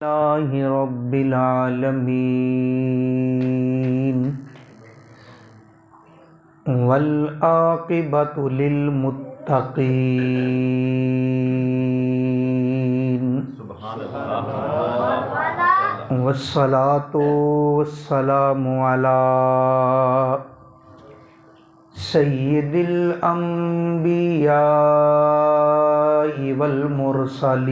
لله رب العالمين والعاقبة للمتقين والصلاة والسلام على سید الانبیاء والمرسلین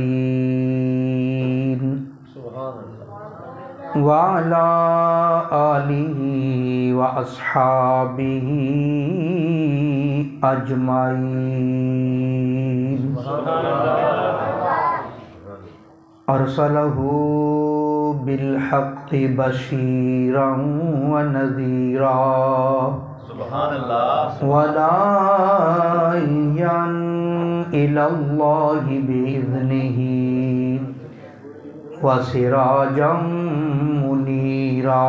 وعلى آلہ واصحابہ اجمعین ارسلہ بالحق بشیرا ونذیرا وداعیا الی اللہ بإذنہ وسراجا منیرا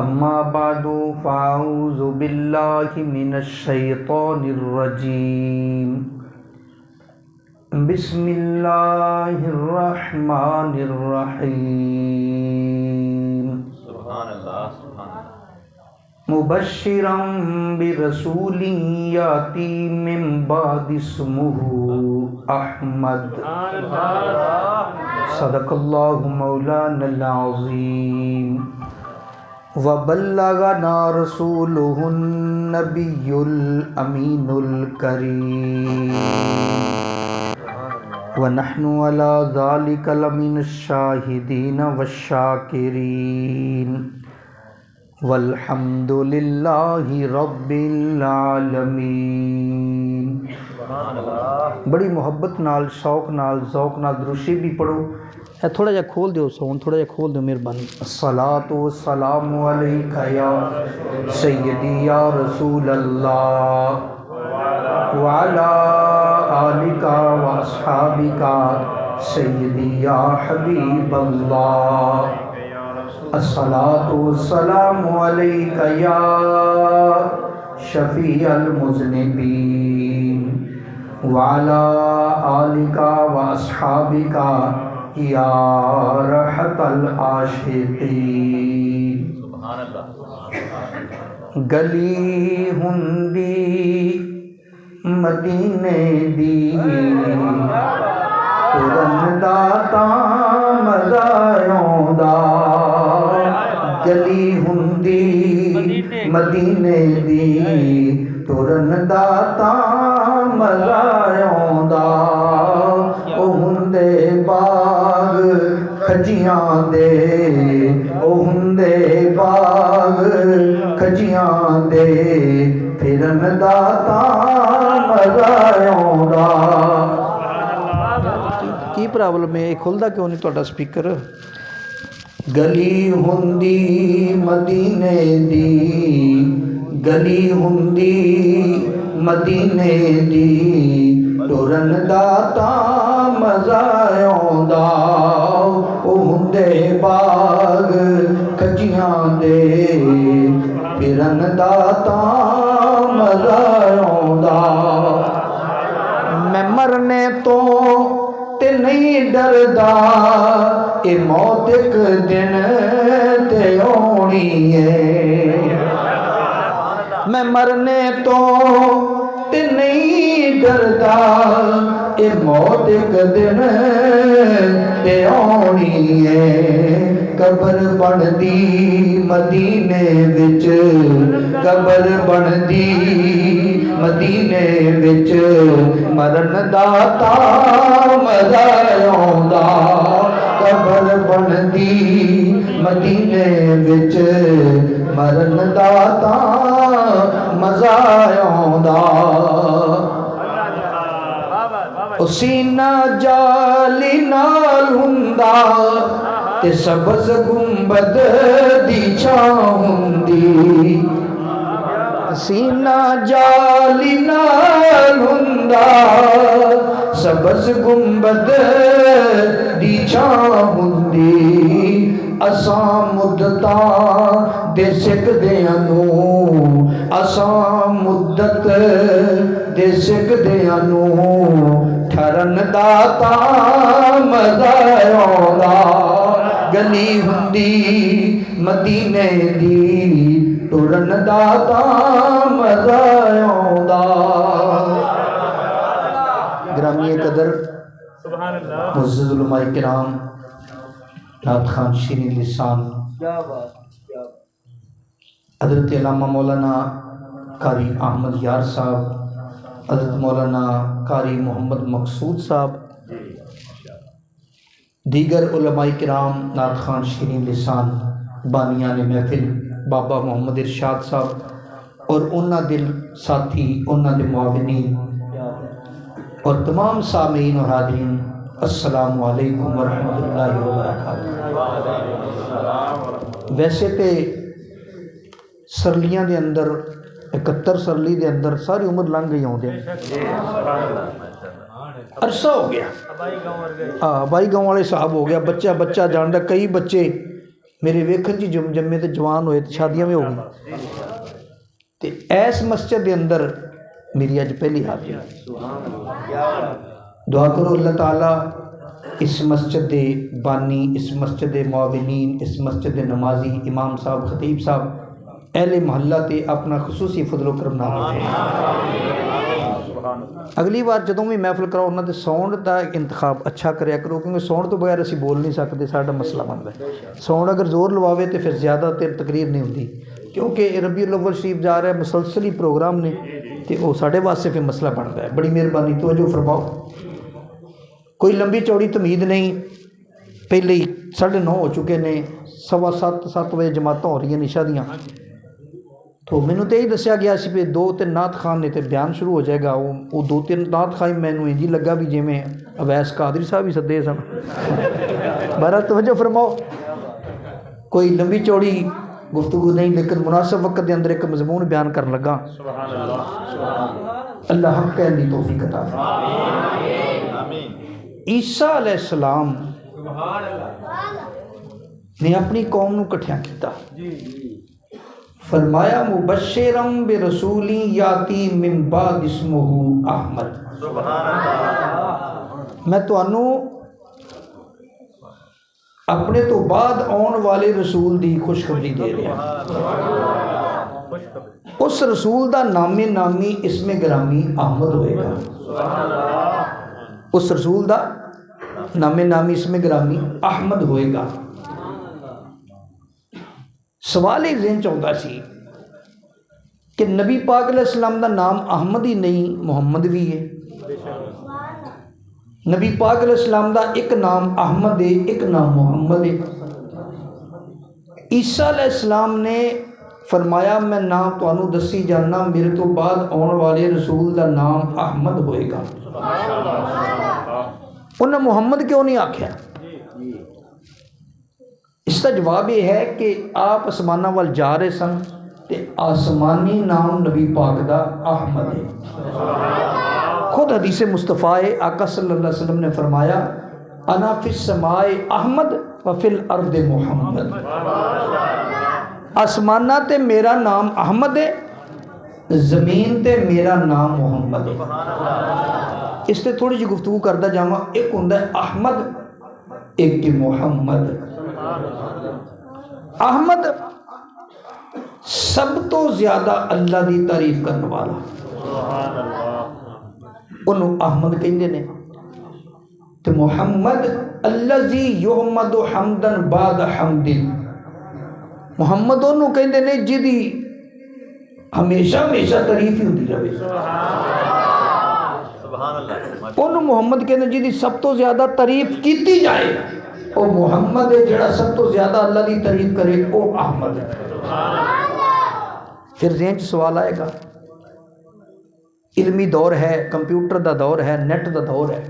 اما بعد فاعوذ باللہ من الشیطان الرجیم بسم اللہ الرحمن الرحیم مبشرا برسول یاتی من بعد اسمہ احمد صدق اللہ مولانا العظیم وبلغنا رسولہ النبی الامین الکریم ونحن على ذلك لمن الشاہدین والشاکرین والحمد للہ رب العالمین۔ بڑی محبت نال، شوق نال، ذوق نال دروشی بھی پڑھو۔ تھوڑا جا کھول دیو سون، تھوڑا جا کھول دیو مہربانی۔ الصلاۃ والسلام علیک یا سیدی یا رسول اللہ وعلی آلک واصحابک سیدی یا حبیب اللہ۔ الصلاۃ والسلام علیک یا شفیع المذنبین وعلی آلک واصحابک یا رحمت العاشقین۔ گلی ہندی مدینے دی ترن داتا مزایوں دا، گلی ہندی مدینے دی ترن داتا مزایوں دا، او ہندے باغ کھجیاں دے، او ہندے باغ کھجیاں دے پھرن داتا مزایوں دا۔ کی پرابلم ہے؟ کھلدا کیوں نہیں تہاڈا سپیکر؟ گلی ہندی مدینے دی، گلی ہندی مدینے دی ٹرن داتا مزایوں دا، او ہندے باغ کھجیاں دے پھرن داتا مزایوں دا۔ میں مرنے تو تے نہیں ڈردا، اے موت ایک دن تے آنی ہے۔ میں مرنے تو تے نہیں ڈردا، اے موت ایک دن تے آنی ہے۔ قبر بن دی مدینے وچ، قبر بن دی مدینے وچ مرن داتا مزایوں دا، قبر بن دی مدینے وچ مرن داتا مزایوں دا۔ او سینہ جالی نال ہوندا تے سبز گنبد دی چھاں ہوندی، سینہ جالی نال ہوندا سبز گنبد دی چھاں ہوندی، اساں مدتاں دے سکدیاں نوں، اساں مدت دے سکدیاں نوں ٹھرن داتا مزہ آਉਂਦਾ گلی ہوندی مدینے دی ٹرن دا تاں مزہ آਉਂਦਾ گرامی قدر معزز علماء کرام نعت خان شیرین لسان حضرت علامہ مولانا قاری احمد یار صاحب، حضرت مولانا قاری محمد مقصود صاحب، دیگر علماء کرام، نعت خان شیرین لسان، بانیان محفل بابا محمد ارشاد صاحب اور انہاں دل ساتھی، انہاں دے معاونین اور تمام سامعین اور حاضرین، السلام علیکم ورحمۃ اللہ وبرکاتہ۔ ویسے تے سرلیاں دے اندر 71 سرلی دے اندر ساری عمر لنگ گئی ہوندے عرصہ ہو گیا، بائی گاؤں والے صاحب ہو گیا، بچہ بچہ جاندا، کئی بچے میرے ویکھن جی جمے تے جوان ہوئے تے شادیاں بھی ہو گئی تے ایس مسجد دے اندر میری اج پہلی حاضری ہے۔ دعا کرو اللہ تعالیٰ اس مسجد دے بانی، اس مسجد دے معاونین، اس مسجد دے نمازی، امام صاحب، خطیب صاحب، اہل محلہ تے اپنا خصوصی فضل و کرم نازل فرمائے۔ اگلی بار جدوں بھی محفل کراؤ انہاں دے ساؤنڈ دا انتخاب اچھا کریا کرو، کیونکہ ساؤنڈ تو بغیر اسی بول نہیں سکتے، ساڈا مسئلہ بنتا ہے۔ ساؤنڈ اگر زور لواوے تو پھر زیادہ تر تقریر نہیں ہوتی، کیونکہ ربیع الاول شریف جا رہا ہے، مسلسلی پروگرام نے، تو وہ ساڈے واسطے پھر مسئلہ بنتا ہے۔ بڑی مہربانی توجہ فرماؤ، کوئی لمبی چوڑی تمید نہیں، پہلے ہی 9:30 ہو چکے نے، 7:15 بجے جماعتیں ہو رہی ہیں عشاء دیاں، تو مینوں تو یہی دسیا گیا سی پہ 2-3 نعت خان نے تے بیان شروع ہو جائے گا، وہ 2-3 نعت خان مینوں انجی لگا بھی جی میں اویس قادری صاحب ہی سدے سن۔ بہرحال توجہ فرماؤ، کوئی لمبی چوڑی گفتگو نہیں، لیکن مناسب وقت دے اندر ایک مضمون بیان کرن لگا، اللہ حق کہنے دی توفیق عطا فرمائے۔ عیسیٰ علیہ السلام نے اپنی قوم نو کٹھیاں کیتا، فرمایا مبشرم برسول یاتی من بعد اسمہ احمد، میں تانوں اپنے تو بعد آن والے رسول دی خوشخبری دے رہا، اس رسول دا نام نامی اسم گرامی احمد ہوئے گا، اس رسول دا نام نامی اسم گرامی احمد ہوئے گا۔ سوال ایک ذہن چاہتا سی کہ نبی پاک علیہ السلام دا نام احمد ہی نہیں، محمد بھی ہے، نبی پاک علیہ السلام دا ایک نام احمد ہے، ایک نام محمد ہے۔ عیسیٰ علیہ السلام نے فرمایا میں نام تانوں دسی جانا، میرے تو بعد آن والے رسول دا نام احمد ہوئے گا۔ انہیں محمد کیوں نہیں آکھیا؟ اس کا جواب یہ ہے کہ آپ آسمانہ وال جا رہے سن تے آسمانی نام نبی پاک دا احمد ہے۔ خود حدیث مصطفیٰ آقا صلی اللہ علیہ وسلم نے فرمایا انا فی السماء احمد و فی الارض محمد، آسمانہ تے میرا نام احمد ہے، زمین تے میرا نام محمد ہے۔ اس تے تھوڑی جی گفتگو کردہ جاواں، ایک ہوندا ہے احمد، ایک کہ محمد۔ احمد سب تو زیادہ اللہ دی تعریف کرنے والا، انہوں احمد کہیں نے، تو محمد الذی یحمد حمدا بعد حمد، محمد انہوں کہیں نے جدی ہمیشہ تعریف ہی ہوتی رہے، انہوں محمد کہیں جدی سب تو زیادہ تعریف کیتی جائے، وہ محمد ہے، جڑا سب تو زیادہ اللہ دی تعریف کرے وہ احمد ہے۔ پھر ذہن چ سوال آئے گا، علمی دور ہے، کمپیوٹر دا دور ہے، نیٹ دا دور ہے،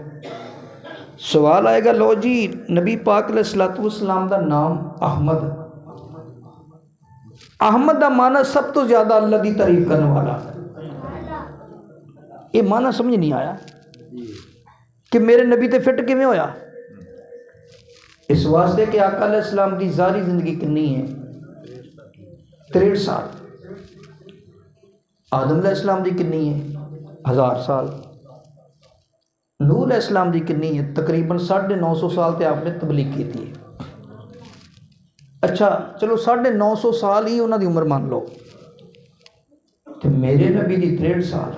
سوال آئے گا لو جی نبی پاک علیہ السلام دا نام احمد، احمد دا معنی سب تو زیادہ اللہ دی تعریف کرنے والا، یہ معنی سمجھ نہیں آیا کہ میرے نبی تے فٹ کیویں ہویا؟ اس واسطے کہ آقا علیہ السلام دی ظاہری زندگی کنی ہے 63 سال، آدم علیہ السلام دی کنی ہے 1000 سال، نوح علیہ السلام دی کنی ہے؟ تقریباً 950 سال تے آپ نے تبلیغ کی ہے۔ اچھا چلو 950 سال ہی انہوں دی عمر مان لو، تے میرے نبی دی 63 سال۔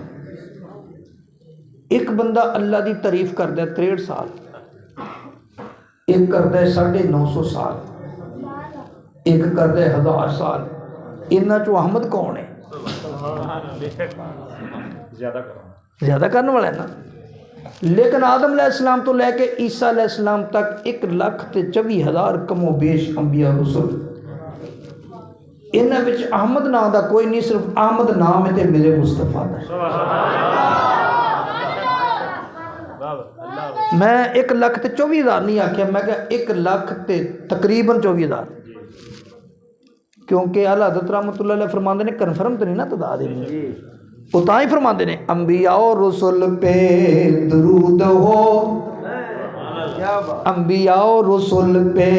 ایک بندہ اللہ دی تعریف کردا ہے 63 سال، ایک کردا ہے 950 سال، ایک کردا ہے 1000 سال۔ انہاں چوں احمد کون ہے؟ زیادہ کرنے والا ہے نا۔ لیکن آدم علیہ السلام تو لے کے عیسیٰ علیہ السلام تک 1,24,000 کم و بیش انبیاء رسول، انہاں وچ احمد نام دا کوئی نہیں، صرف احمد نام ہے تے میرے مصطفیٰ دا ہے۔ میں 1,24,000 نہیں آکھیا، میں کہ 1,00,000 تے تقریباً 24,000، کیونکہ اعلیٰ حضرت رحمۃ اللہ علیہ فرماندے نے کنفرم تو نہیں نا تعداد ہے، وہ تاں ہی فرماندے نے انبیاء و رسول پہ درود ہو، انبیاء و رسول پہ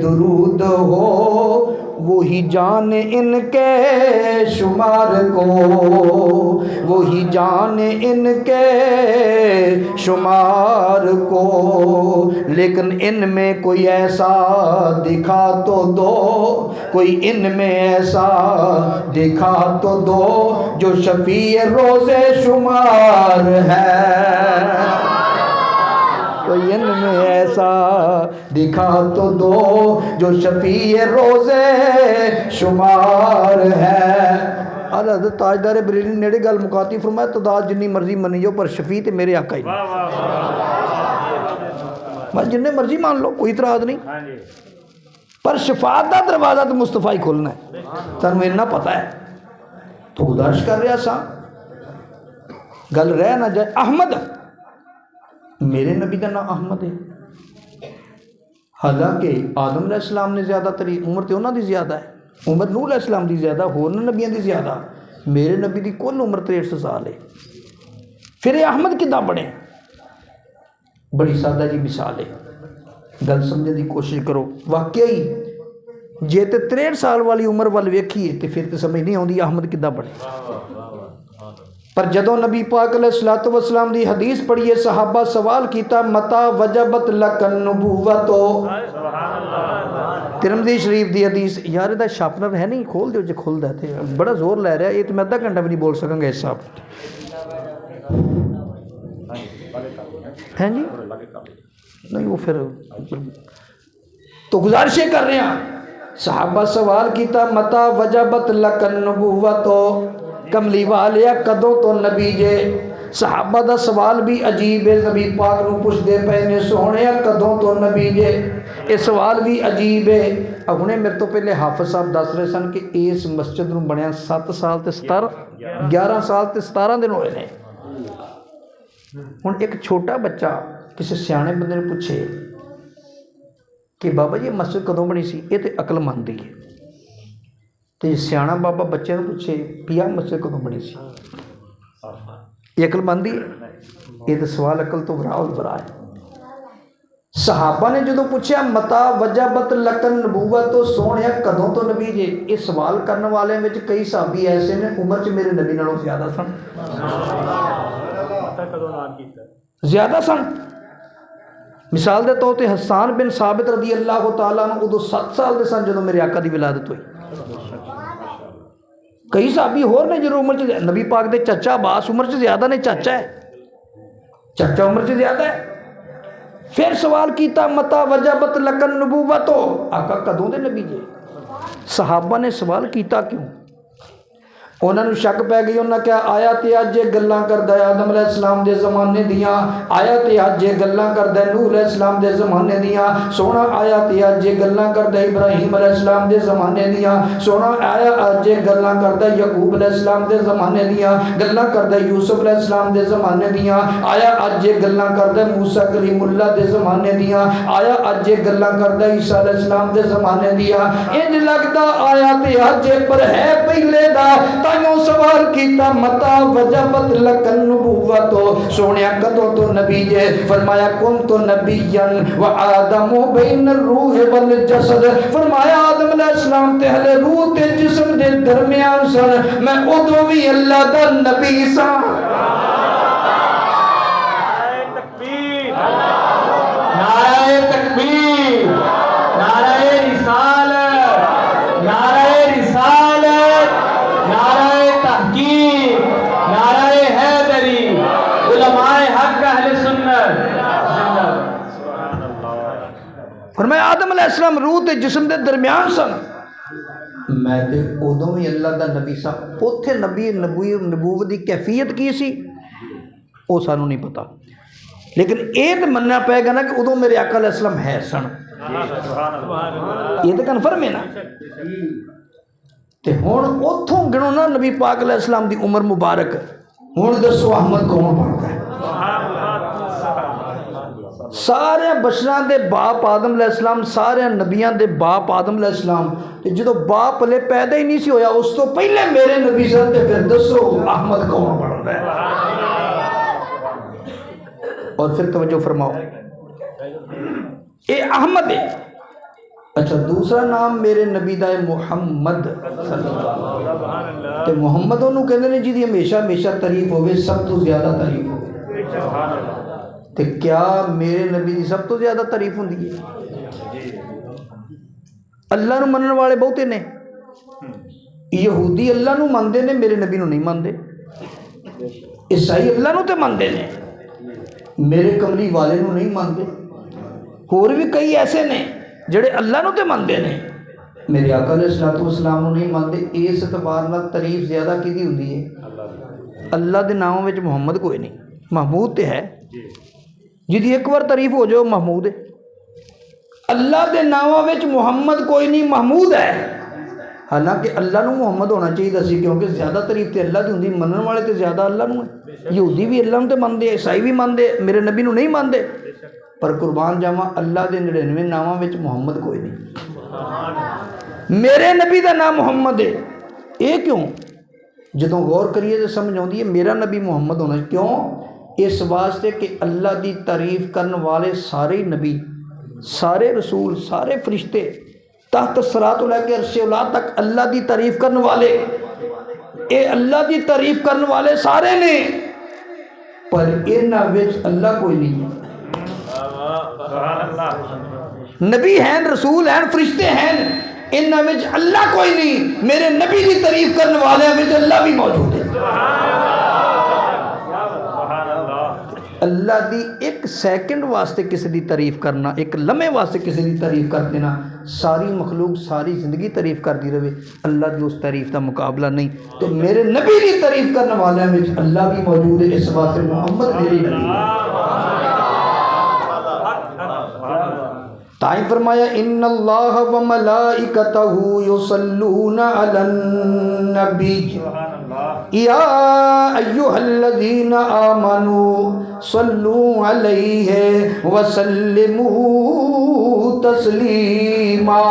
درود ہو، وہی جان ان کے شمار کو، وہی جان ان کے شمار کو، لیکن ان میں کوئی ایسا دکھا تو دو، کوئی ان میں ایسا دکھا تو دو جو شفیع روز شمار ہے، کوئی ان میں ایسا دکھا تو دو جو شفیع روز شمار ہے۔ حضرت تاجدار بریلوی نیڑے گل مکاتی، فرمایا تعداد جنی مرضی منیو پر شفیع تے میرے آقا ہی میں جننے مرضی مان لو، کوئی اعتراض نہیں، پر شفاعت دا دروازہ تو مصطفیٰ ہی کھولنا ہے، تنوں اتنا پتہ ہے۔ تو گزارش کر رہا سا گل رہ نہ جائے، احمد میرے نبی کا نام احمد ہے، حالانکہ آدم علیہ السلام نے زیادہ تری عمر تے انہاں دی زیادہ ہے، عمر نوح علیہ السلام دی زیادہ، ہورن نبیاں دی زیادہ، میرے نبی دی کل عمر 63 سال ہے۔ پھر یہ احمد کداں بنے؟ بڑی سادہ جی مثال ہے، گل سمجھنے دی کوشش کرو۔ واقعی جے تے 63 سال والی عمر وال ویکھیے تے پھر تے سمجھ نہیں آندی احمد کداں بنے۔ پر جدوں نبی پاک علیہ الصلوۃ والسلام دی حدیث پڑھیے، صحابہ سوال کیتا متا وجبت لک النبوۃ، ترمذی شریف دی حدیث۔ یار دا شارپنر ہے نہیں، کھول دیو جے کھلدا ہے تے بڑا زور لے رہا ہے، یہ تو میں آدھا گھنٹہ بھی نہیں بول سکاں گا اس صاحب ہیں جی، نہیں وہ پھر تو گزارشیں کر رہے ہیں۔ صحابہ سوال کیتا متا وجبت لک النبوۃ، کملی والیا کدوں تو نبی جے؟ صحابہ دا سوال بھی عجیب ہے، نبی پاک نو پوچھ دے پے نے سونیا کدوں تو نبی جے، یہ سوال بھی عجیب ہے۔ اب ہنے میرے تو پہلے حافظ صاحب دس رہے سن کہ اس مسجد نو بنیا 7 سال تے 11 سال تے 17 دن ہوئے نے۔ ہن ایک چھوٹا بچہ کسی سیانے بندے نے پوچھے کہ بابا یہ مسجد کدوں بنی سی، یہ تے عقل مندی ہے، تے سیانا بابا بچے نے پوچھے پیا مسجد کدوں بنی سی، یہ عقل مندی ہے؟ یہ تو سوال عقل تو برا البرا ہے۔ صحابہ نے جدوں پوچھا متا وجبت لک النبوۃ، تو سونیا کدوں تو نبی جے، یہ سوال کرنے والے وچ کئی صحابی ایسے نے عمر چ میرے نبی نالوں زیادہ سن، زیادہ سن۔ مثال دے طور تے حسان بن ثابت رضی اللہ تعالیٰ عنہ ادو 7 سال دے سن جدوں میرے آقا دی ولادت ہوئی۔ کئی صحابی ہور نے جو عمر چ، نبی پاک دے چچا عباس عمر چ زیادہ نے، چچا ہے، چچا عمر چ زیادہ ہے۔ پھر سوال کیتا متا وجبت لک النبوۃ، آقا کدوں دے نبی جے؟ صحابہ نے سوال کیتا کیوں؟ انہوں نے شک پہ گئی، انہوں نے کہا آیا تے اج یہ گلاں کردا ہے آدم علیہ السلام دے زمانے دیاں، آیا تے اج یہ گلاں کردا ہے نوح علیہ السلام دے زمانے دیاں، سونا آیا تے اج یہ گلاں کردا ہے ابراہیم علیہ السلام دے زمانے دیاں، سونا آیا اج یہ گلاں کردا ہے یعقوب علیہ السلام دے زمانے دیاں، گلاں کردا ہے یوسف علیہ السلام دے زمانے دیاں، آیا اج یہ گلاں کردا ہے موسیٰ کلیم اللہ دے زمانے دیاں، آیا اج یہ گلاں کردا ہے عیسیٰ علیہ السلام دے زمانے دیاں۔ انج لگدا آیا تے اج پر ہے پہلے دا، تائیوں سوال کیتا متا وجبت لک النبوۃ، سونیا کدوں تو نبی جے؟ فرمایا کنت نبیا وآدم بین الروح والجسد، فرمایا آدم علیہ السلام تے ہلے روح تے جسم دے درمیان سن، میں ادو بھی اللہ دا نبی سا۔ فرمایا آدم علیہ السلام روح تے جسم دے درمیان سن، میں تے ادوں بھی اللہ دا نبی سا، اوتھے نبوت دی کیفیت کی سی وہ سانوں نہیں پتا، لیکن یہ تو مننا پائے گا نا کہ ادوں میرے آقا علیہ السلام ہے سن، یہ تو کنفرم ہے نا۔ تے ہن اتھوں گنو نا نبی پاک علیہ السلام دی عمر مبارک، ہن دسو احمد کون بنتا ہے؟ سارے بشراں دے باپ آدم علیہ السلام، سارے نبیاں دے باپ آدم علیہ السلام، جدو باپ پلے پیدا ہی نہیں سی ہویا اس تو پہلے میرے نبی سن، تے پھر دسو احمد کون بنتا ہے؟ اور پھر توجہ فرماؤ، اے احمد ہے، اچھا دوسرا نام میرے نبی دا ہے محمد صلی اللہ علیہ وسلم، تے محمد انہوں کہندے نے جی دی ہمیشہ ہمیشہ تعریف ہوئے، سب تو زیادہ تعریف ہوئے، تے کیا میرے نبی دی سب تو زیادہ تعریف ہوندی ہے؟ اللہ نو منن والے بہتے نے، یہودی اللہ نو مندے نے، میرے نبی نو نہیں مندے، عیسائی اللہ نو تے مندے نے، میرے کملی والے نو نہیں مانتے، اور بھی کئی ایسے نے جڑے اللہ نو تے مانتے نے، میرے آقا علیہ السلام نو نہیں مانتے۔ اس اعتبار نال تعریف زیادہ کیدی ہوندی ہے؟ اللہ دے ناموں وچ محمد کوئی نہیں، محمود تے ہے، جدی ایک بار تعریف ہو جائے محمود ہے، اللہ دے ناموں وچ محمد کوئی نہیں، محمود ہے۔ حالانکہ اللہ نو محمد ہونا چاہیے سی، کیونکہ زیادہ تعریف تے اللہ دی ہوندی، منن والے تے زیادہ اللہ نو ہے، یہودی بھی اللہ نو تے مانتے، عیسائی بھی مانتے، میرے نبی نو نہیں مانتے، پر قربان جاواں اللہ دے 99 ناماں وچ محمد کوئی نہیں، میرے نبی دا نام محمد ہے۔ اے کیوں؟ جدوں غور کریے تو سمجھ آؤندی ہے میرا نبی محمد ہونا، کیوں؟ اس واسطے کہ اللہ دی تعریف کرن والے سارے نبی، سارے رسول، سارے فرشتے تحت صراط لے کے عرش اولا تک اللہ دی تعریف کرن والے، اے اللہ دی تعریف کرن والے سارے نے، پر انہاں وچ اللہ کوئی نہیں، نبی ہیں، رسول ہیں، فرشتے ہیں، انہاں وچ اللہ کوئی نہیں، میرے نبی دی تعریف کرن والے وچ اللہ بھی موجود ہے۔ اللہ دی ایک سیکنڈ واسطے کسی دی تعریف کرنا، ایک لمحے واسطے کسی دی تعریف کر دینا، ساری مخلوق ساری زندگی تعریف کرتی رہے، اللہ دی اس تعریف دا مقابلہ نہیں۔ تو میرے نبی دی تعریف کرنے والے میں اللہ بھی موجود ہے، اس واسطے محمد میری نبی ہے۔ تائیں فرمایا ان اللہ و ملائکتہ یصلون علی النبی یا ایہا الذین آمنوا صلوا علیہ وسلموا تسلیما۔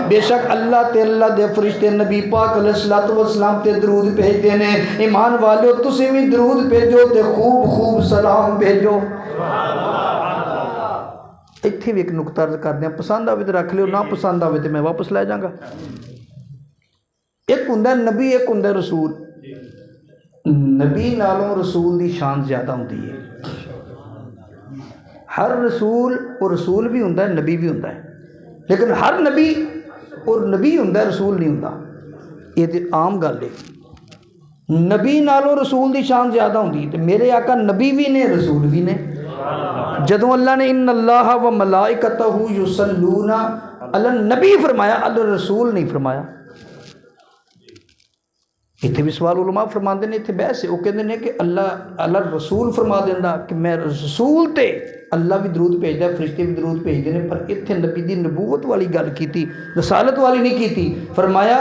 بے شک اللہ تے اللہ دے فرشتے نبی پاک علیہ السلام تے درود بھیجتے ہیں، ایمان والو تسی بھی درود بھیجو تے خوب خوب سلام بھیجو۔ اتنے بھی ایک نقطہ عرض کر دیا، پسند آئے تو رکھ لیو، نہ پسند آئے تو میں واپس لے جاؤں گا۔ ایک ہوندا نبی، ایک ہوندا رسول، نبی نالوں رسول دی شان زیادہ ہوتی ہے۔ ہر رسول اور رسول بھی ہوندا ہے، نبی بھی ہوندا ہے، لیکن ہر نبی اور نبی ہوندا ہے، رسول نہیں ہوندا، یہ تو عام گل ہے۔ نبی نالوں رسول دی شان زیادہ ہوتی ہے، میرے آقا نبی بھی نے رسول بھی نے۔ جدوں اللہ نے ان اللہ و ملائکتہ یصلون علی النبی فرمایا، علی الرسول نہیں فرمایا۔ اتنے بھی سوال علماء فرماندے نے، اتنے بحث ہے، وہ کہندے نے کہ اللہ اللہ رسول فرما دینا کہ میں رسول تے اللہ بھی درود بھیجدا ہے، فرشتے بھی درود بھیجدے نے، پر اتنے نبی دی نبوت والی گل کیتی، رسالت والی نہیں کیتی۔ فرمایا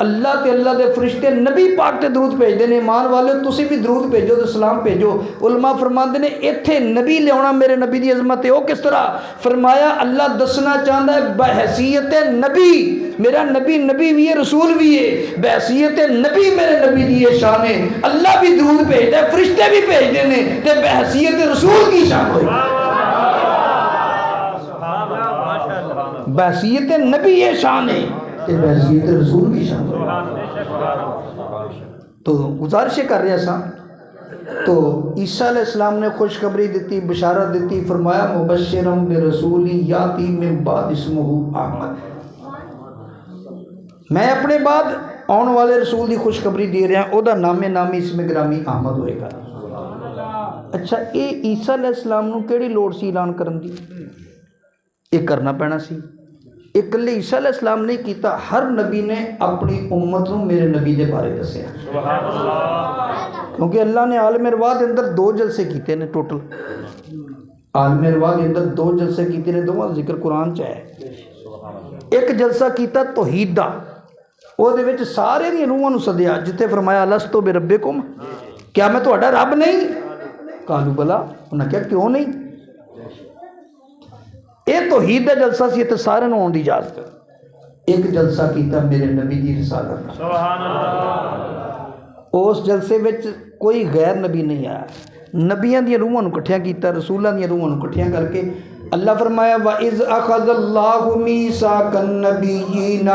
اللہ تے اللہ دے فرشتے نبی پاک تے درود بھیجدے نے، ایمان والے تسی بھی درود بھیجو تے سلام بھیجو۔ علماء فرماندے نے ایتھے نبی لیاونا میرے نبی دی عظمت ہے، وہ کس طرح؟ فرمایا اللہ دسنا چاہتا ہے بحیثیت نبی، میرا نبی نبی بھی ہے رسول بھی ہے، بحیثیت نبی میرے نبی دی یہ شان ہے، اللہ بھی درود بھیجدا ہے، فرشتے بھی بھیجدے نے، تے بحیثیت رسول کی شان ہوئی، بحیثیت نبی یہ شان ہے، تے بحیثیت رسول کی شان ہوئی۔ تو گزارش کر رہے سا، تو عیسیٰ علیہ السلام نے خوشخبری دیتی، بشارت دیتی، فرمایا مبشرم برسول یاتی من بعد اسمہ احمد، میں اپنے بعد آنے والے رسول دی خوشخبری دے رہا ہوں، او دا نام نامی اسم گرامی احمد ہوئے گا۔ اچھا اے عیسیٰ علیہ السلام نو کیڑی لوڑ سی اعلان کرن دی؟ یہ کرنا پینا سی۔ ایک کلے عیسیٰ علیہ السلام نہیں کیتا، ہر نبی نے اپنی امت کو میرے نبی دے بارے دسیا، کیونکہ اللہ نے عالم ارواح دے اندر 2 جلسے کیتے نے، ٹوٹل عالم ارواح دے اندر 2 جلسے کیتے نے، دونوں ذکر قرآن چ ہے۔ ایک جلسہ کیتا توحید دا، وہ دے وچ سارے دی روحاں نو سدیا، جتے فرمایا لستو بربکم، کیا میں تہاڈا رب نہیں؟ قالوا بلا، انہاں کہا کیوں نہیں؟ یہ توحید دا جلسہ سی، تے سارے نو آن دی اجازت۔ ایک جلسہ کیتا میرے نبی دی رسالت، سبحان اللہ، اس جلسے وچ کوئی غیر نبی نہیں آیا، نبیاں دی روحاں نو کٹھیاں کیتا، رسولاں دی روحاں نو کٹھیاں کر کے اللہ فرمایا وَإِذْ أَخَذَ اللَّهُ مِيثَاقَ النَّبِيِّينَ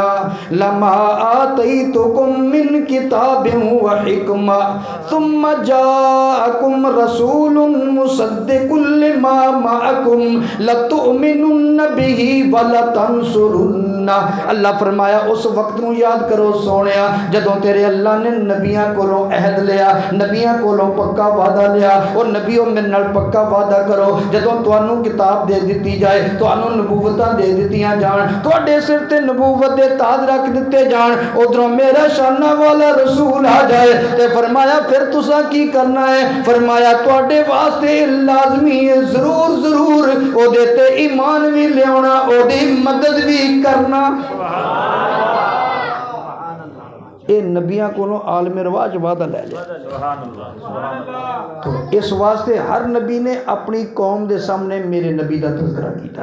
لَمَا آتَيْتُكُم مِّن كِتَابٍ وَحِكْمَةٍ ثُمَّ جَاءَكُمْ رَسُولٌ مُصَدِّقٌ لِّمَا مَعَكُمْ لَتُؤْمِنُنَّ بِهِ وَلَتَنصُرُنَّ۔ اللہ فرمایا اس وقت نو یاد کرو سونیا جدوں تیرے اللہ نے نبیاں کولوں عہد لیا، نبیاں کولوں پکا وعدہ لیا، اور نبیوں میرے نال پکا وعدہ کرو جدوں تانوں کتاب دے دیتی جائے، تانوں نبوتاں دے دتیاں جان، تواڈے سر تے نبوت دے تاج رکھ دتے جان، ادھروں میرا شانہ والا رسول آ جائے تے فرمایا پھر تساں کی کرنا ہے؟ فرمایا تواڈے واسطے لازمی ہے ضرور ضرور او دے تے ایمان بھی لیاونا، او دی مدد بھی کرنا۔ اے نبیاں کولوں عالم رواج وعدہ لے لیا، تو اس واسطے ہر نبی نے اپنی قوم دے سامنے میرے نبی دا تذکرہ کیتا۔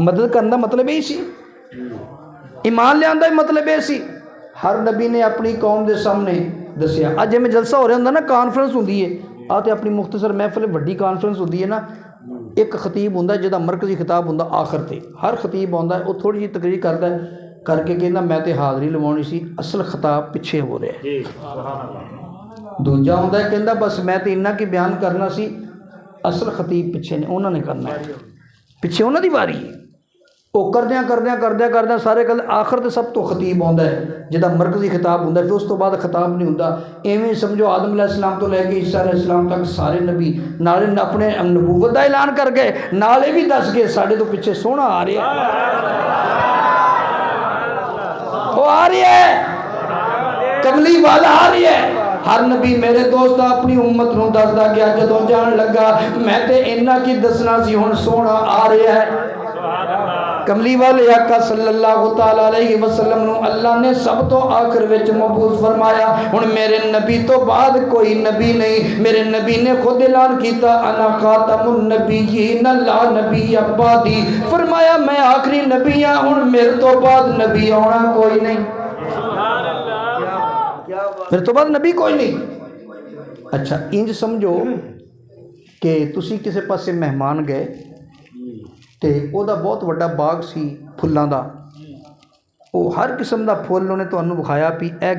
مدد کرنا مطلب یہی سی، ایمان لے آندا مطلب یہ سی، ہر نبی نے اپنی قوم دے سامنے دسیا۔ اج میں جلسہ ہو رہا ہوندا نا، کانفرنس ہوندی ہے، آ تے اپنی مختصر محفل وڈی کانفرنس ہوندی ہے نا، ایک خطیب ہوندا جہاں مرکزی خطاب ہوندا آخر تے، ہر خطیب آندا ہے وہ تھوڑی جی تقریر کردا ہے، کر کے کہنا میں تے حاضری لوانی سی، اصل خطاب پیچھے ہو رہا ہے۔ دوجا ہوندا ہے کہندا بس میں تے انہاں کی بیان کرنا سی، اصل خطیب پیچھے نے، انہوں نے کرنا ہے، پیچھے انہاں دی واری ہے۔ وہ کردیاں سارے کل آخر تے سب تو خطیب آندا ہے جہاں مرکزی خطاب ہوندا ہے، پھر اس تو بعد خطاب نہیں ہوندا۔ ایویں سمجھو آدم علیہ السلام تو لے کے عیسیٰ علیہ السلام تک سارے نبی نالے اپنے نبوت دا اعلان کر گئے، نالے بھی دس گئے ساڈے تو پیچھے سونا آ رہا ہے، وہ آ رہی ہے، کملی والا آ رہی ہے۔ ہر نبی میرے دوست اپنی امت نو دسدا گیا، جدوں جان لگا میں تے انہاں کی دسنا سی، ہن سونا آ رہا ہے۔ کملی والے آقا صلی اللہ تعالیٰ علیہ وسلم نو اللہ نے سب تو آخر وچ مبعوث فرمایا، ہن میرے نبی تو بعد کوئی نبی نہیں۔ میرے نبی نے خود اعلان کیتا انا خاتم النبیین لا نبی بعدی، فرمایا میں آخری نبی ہاں، ہن میرے تو بعد نبی آنا کوئی نہیں، میرے تو بعد نبی کوئی نہیں۔ اچھا انج سمجھو کہ تسی کسے پاسے مہمان گئے تے او دا بہت وڈا باغ سی پھلاں دا، او ہر قسم دا پھل انہیں تانوں بکھایا پی اے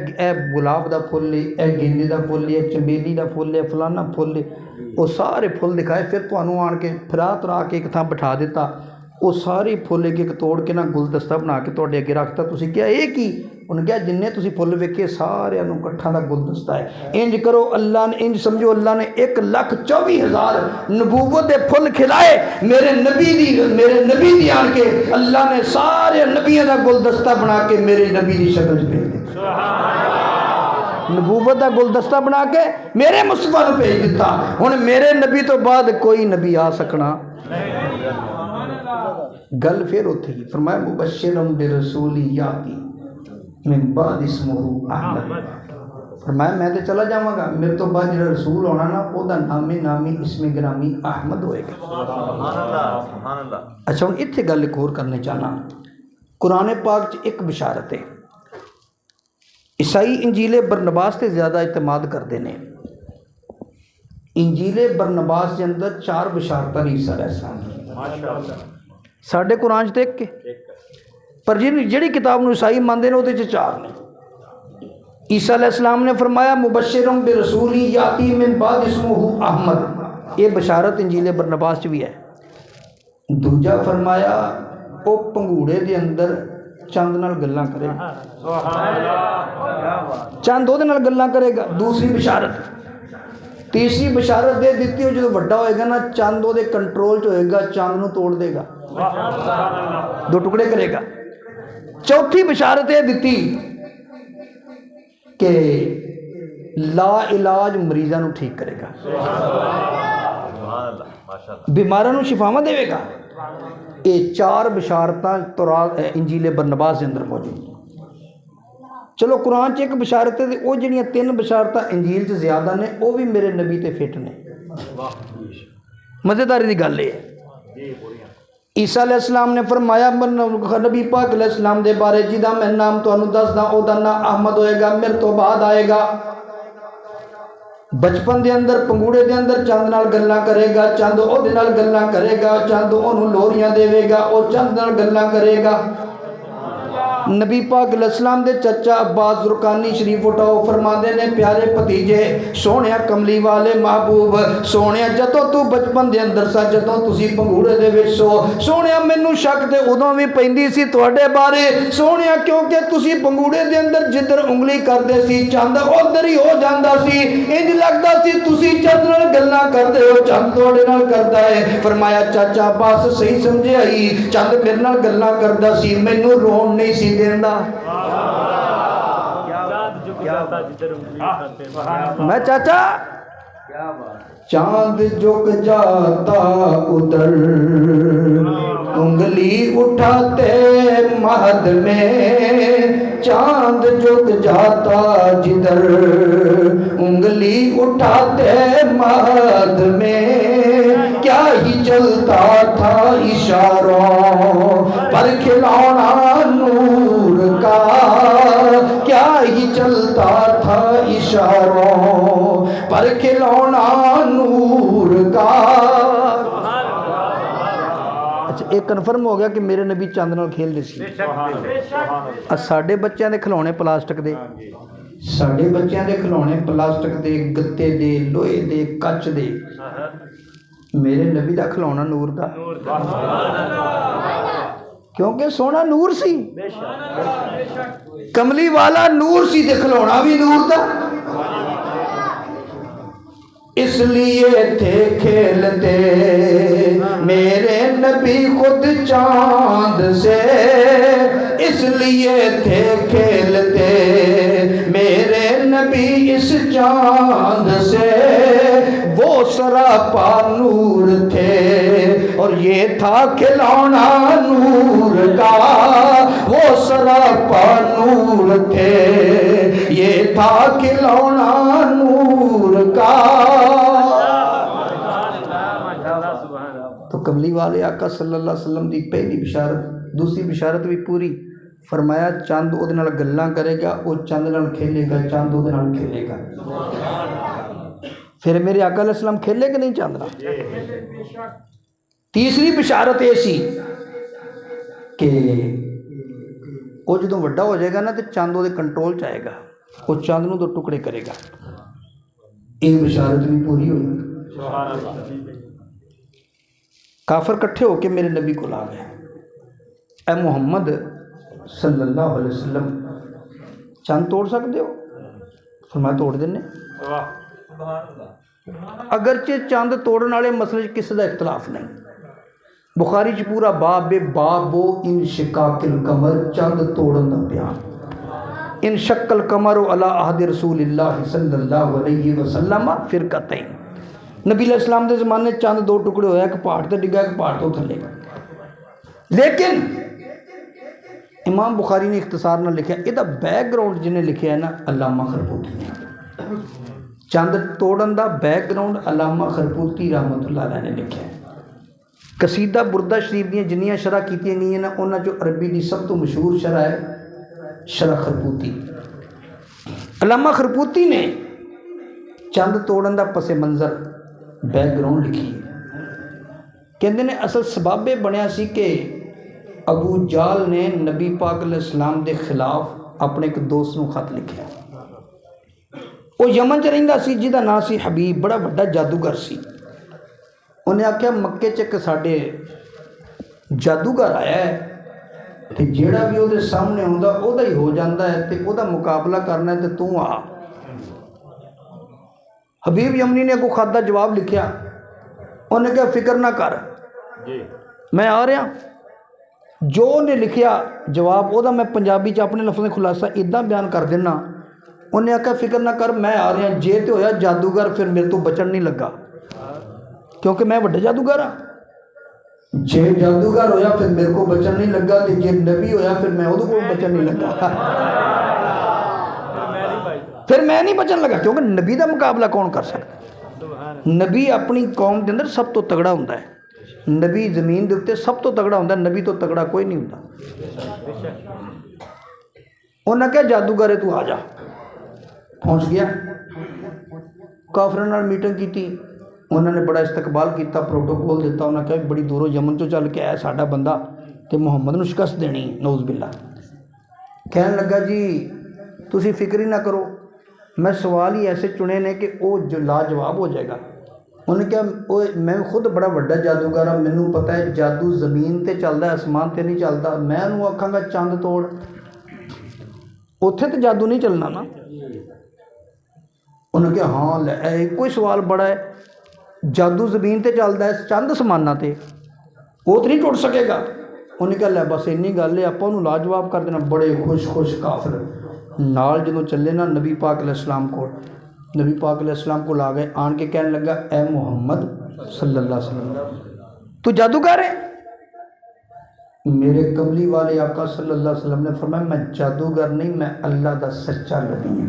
گلاب دا پھل ہے، اے گیندے دا پھل ہے، اے چنبیلی دا پھل ہے، فلانا پھل ہے، وہ سارے پھل دکھائے، پھر تانوں آن کے پھرا ترا کے ایک تھاں بٹھا دیتا، وہ سارے پھل ایک ایک توڑ کے نا گلدستہ بنا کے تواڈے اگے رکھتا، تسی کیا اے کی؟ انہیں کہا جنہیں تسی پھل ویکھے سارے انہوں کٹھا دا گلدستہ ہے۔ انج کرو اللہ نے، انج سمجھو اللہ نے 1,24,000 نبوت دے پھل کھلائے میرے نبی دی آن کے، اللہ نے سارے نبیوں دا گلدستہ بنا کے میرے نبی دی شکل بھیج دیتا، نبوت دا گلدستہ بنا کے میرے مصطفیٰ نے بھیج دیتا۔ ہن میرے نبی تو بعد کوئی نبی آ سکنا گل پھر ہوتی ہی، فرمایا مبشرم برسول یاتی من بعد اسمہ احمد، فرمایا میں تے چلا جاواں گا، میرے تو بعد جڑا رسول ہونا نا او دا نامی اسم گرامی احمد ہوئے گا۔ سبحان اللہ۔ اچھا ہن اتھے گل ایک اور کرنے چاہنا، قرآن پاک چ ایک بشارت ہے، عیسائی انجیل برنباس تے زیادہ اعتماد کرتے ہیں۔ انجیل برنباس کے اندر 4 بشارتاں عیسیٰ علیہ السلام کی، ساڈے قرآن چ ایک پر جڑی کتاب نو عیسائی مانتے ہیں وہ 4 نے۔ عیسیٰ علیہ السلام نے فرمایا مبشرم برسول یاتی من بعد اسمہ احمد، یہ بشارت انجیل برنباس چ بھی ہے۔ دوجا فرمایا وہ پنگوڑے دے اندر چند نال گلاں کرے گا، چند وہ نال گلاں کرے گا، دوسری بشارت۔ تیسری بشارت دے دیتی ہو جو بڑا ہوئے گا نا چاند وہ کنٹرول چ ہوئے گا چاند نو توڑ دے گا دو ٹکڑے کرے گا چوتھی بشارت یہ دیتی کہ لا علاج مریضاں نو ٹھیک کرے گا بیماراں نو شفاواں دے گا یہ چار بشارتاں تورات انجیل برنباس کے اندر موجود چلو قرآن چ ایک بشارت ہے وہ جڑیاں تین بشارتاں انجیل چ زیادہ نے وہ بھی میرے نبی تے فٹ نے مزیداری دی گل ہے عیسیٰ علیہ السلام نے فرمایا نبی پاک علیہ السلام دے بارے جدا میں نام تانوں دسدا او دا نام احمد ہوئے گا میرے تو بعد آئے گا بچپن دے اندر پنگوڑے دے اندر چند نال گلاں کرے گا چند او دے نال گلاں کرے گا چند اونوں لوریاں دے گا او چند نال گلاں کرے گا نبی پاک علیہ السلام دے چچا عباس زرقانی شریف اٹھاؤ فرماندے نے پیارے بھتیجے سونیا کملی والے محبوب سونیا جدوں تو بچپن دے اندر سا جدوں تسی پنگوڑے دے وچ سونیا مینوں شک تے ادوں بھی پیندی سی تواڈے بارے سونیا کیونکہ تسی پنگوڑے دے اندر جدھر انگلی کردے سی چند ادھر ہی ہو جاندا سی انج لگدا سی تسی چند نال گلاں کردے ہو چند تواڈے نال کردا ہے فرمایا چاچا عباس صحیح سمجھے آئی چند میرے نال گلاں کردا سی مینوں رون نہیں سی دیندا میں چاچا چاند جھک جاتا ادھر انگلی اٹھاتے مہد میں چاند جھک جاتا جدھر انگلی اٹھاتے مہد میں کیا ہی چلتا تھا اشاروں پر کھلونا نور کا کیا ہی چلتا تھا اشاروں پر کھلونا نور کا اچھا ایک کنفرم ہو گیا کہ میرے نبی چاند نال کھیل دے سی ساڈے بچیاں دے کھلونے پلاسٹک دے ساڈے بچیاں دے کھلونے پلاسٹک دے گتے دے لوہے دے کچ دے میرے نبی دا کھلونا نور دا کیونکہ سونا نور سی کملی والا نور سی تے کھلونا بھی نور دا اس لیے تھے کھیلتے میرے نبی خود چاند سے اس لیے تھے کھیلتے میرے نبی اس چاند سے وہ سراپا نور تھے اور یہ تھا کھلونا نور کا وہ سراپا نور تھے یہ تھا کھلونا نور کا تو کملی والے آقا صلی اللہ علیہ وسلم دی پہلی بشارت دوسری بشارت بھی پوری فرمایا چاند او دے نال گلاں کرے گا او چاند نال کھیلے گا چاند او دے نال کھیلے گا پھر میرے آقا علیہ السلام کھیلے کہ نہیں چاند نال تیسری بشارت یہ سی کہ وہ جدوں وڈا ہو جائے گا نا تو چاند وہ کنٹرول چ آئے گا وہ چاند نو دو ٹکڑے کرے گا یہ بشارت بھی پوری ہوئی کافر کٹھے ہو کے میرے نبی کو لا گئے اے محمد صلی اللہ علیہ وسلم چاند توڑ سکتے ہو فرمایا توڑ دینے اگرچہ چاند توڑن والے مسئلے کسی کا اختلاف نہیں بخاری چ پورا باب باب انشقاق القمر چاند توڑن دا بیان انشق القمر علی عہد رسول اللہ صلی اللہ علیہ وسلم فرقتین نبی علیہ السلام دے زمانے چاند دو ٹکڑے ہویا ایک پہاڑ تے ڈگا ایک پہاڑ تو تھلے لیکن امام بخاری نے اختصار نہ لکھا یہ بیک گراؤنڈ جنہیں لکھا ہے نا علامہ خربوتی نے چاند توڑن دا بیک گراؤنڈ علامہ خربوتی رحمۃ اللہ علیہ نے لکھا ہے قصیدہ بردہ شریف دیاں جنیاں شرح کیتیاں گئی ہیں نا انہاں جو عربی دی سب تو مشہور شرح ہے شرح خربوتی علامہ خربوتی نے چاند توڑن دا پس منظر بیک گراؤنڈ لکھی کہندے نے اصل سبب بنیا سی کہ ابو جال نے نبی پاک علیہ السلام دے خلاف اپنے ایک دوست نو خط لکھیا وہ یمن چ رہندا سی جہدا نام سی حبیب بڑا بڑا جادوگر سی انہیں آخیا مکے چ ساڈے جادوگر آیا ہے تے جیڑا بھی وہ سامنے ہوندا او دا ہی ہو جاندا ہے تے او دا مقابلہ کرنا ہے تے تو آ حبیب یمنی نے اگوں خط دا جواب لکھیا، انہیں کہا فکر نہ کر میں آ رہا۔ جو انہیں لکھیا جواب وہ میں پنجابی چ اپنے لفظ خلاصہ ادا بیان کر دینا۔ انہیں آخیا فکر نہ کر میں آ رہا، جے تو ہویا جادوگر پھر میرے تو بچن نہیں لگا، کیونکہ میں وڈا جادوگر ہاں۔ جے جادوگر ہویا پھر میرے کو بچن نہیں لگا، تے جے نبی ہویا پھر میں وہ بچن نہیں لگا، پھر میں نہیں بچن لگا، کیونکہ نبی دا مقابلہ کون کر سکتا؟ نبی اپنی قوم کے اندر سب تو تگڑا ہوتا ہے، نبی زمین دے اوتے سب تو تگڑا ہوتا ہے، نبی تو تگڑا کوئی نہیں ہوتا۔ انہوں نے کہا جادوگر ہے تو آ جا۔ پہنچ گیا، کافروں نال میٹنگ کی، انہوں نے بڑا استقبال کیتا، پروٹوکول دیتا، انہوں نے کہا بڑی دوروں یمن تو چل کے آیا ساڈا بندہ تے محمد نو شکست دینی، نعوذ باللہ۔ کہنے لگا جی تسی فکر ہی نہ کرو، میں سوال ہی ایسے چنے نے کہ وہ جو لاجواب ہو جائے گا۔ انہوں نے کہا میں خود بڑا وڈا جادوگر ہاں، مینوں پتہ ہے جادو زمین تے چلدا ہے، آسمان تے نہیں چلدا، میں انہوں آکھاں گا چاند توڑ، اتھے تو جادو نہیں چلنا نا۔ انہوں نے کہا ہاں کوئی سوال بڑا ہے، جادو زمین تے چلدا ہے، چند آسماناں تے، وہ تو نہیں ٹوٹ سکے گا۔ انہوں نے کہا لے بس اینی گل ہے، آپ انہوں لاجواب کر دینا۔ بڑے خوش کافر نال جدوں چلے نا نبی پاک علیہ السلام کو، نبی پاک علیہ السلام کو لا گئے، آن کے کہنے لگا اے محمد صلی اللہ علیہ وسلم تو جادوگر ہے؟ میرے کملی والے آقا صلی اللہ علیہ وسلم نے فرمایا میں جادوگر نہیں، میں اللہ دا سچا نبی ہوں۔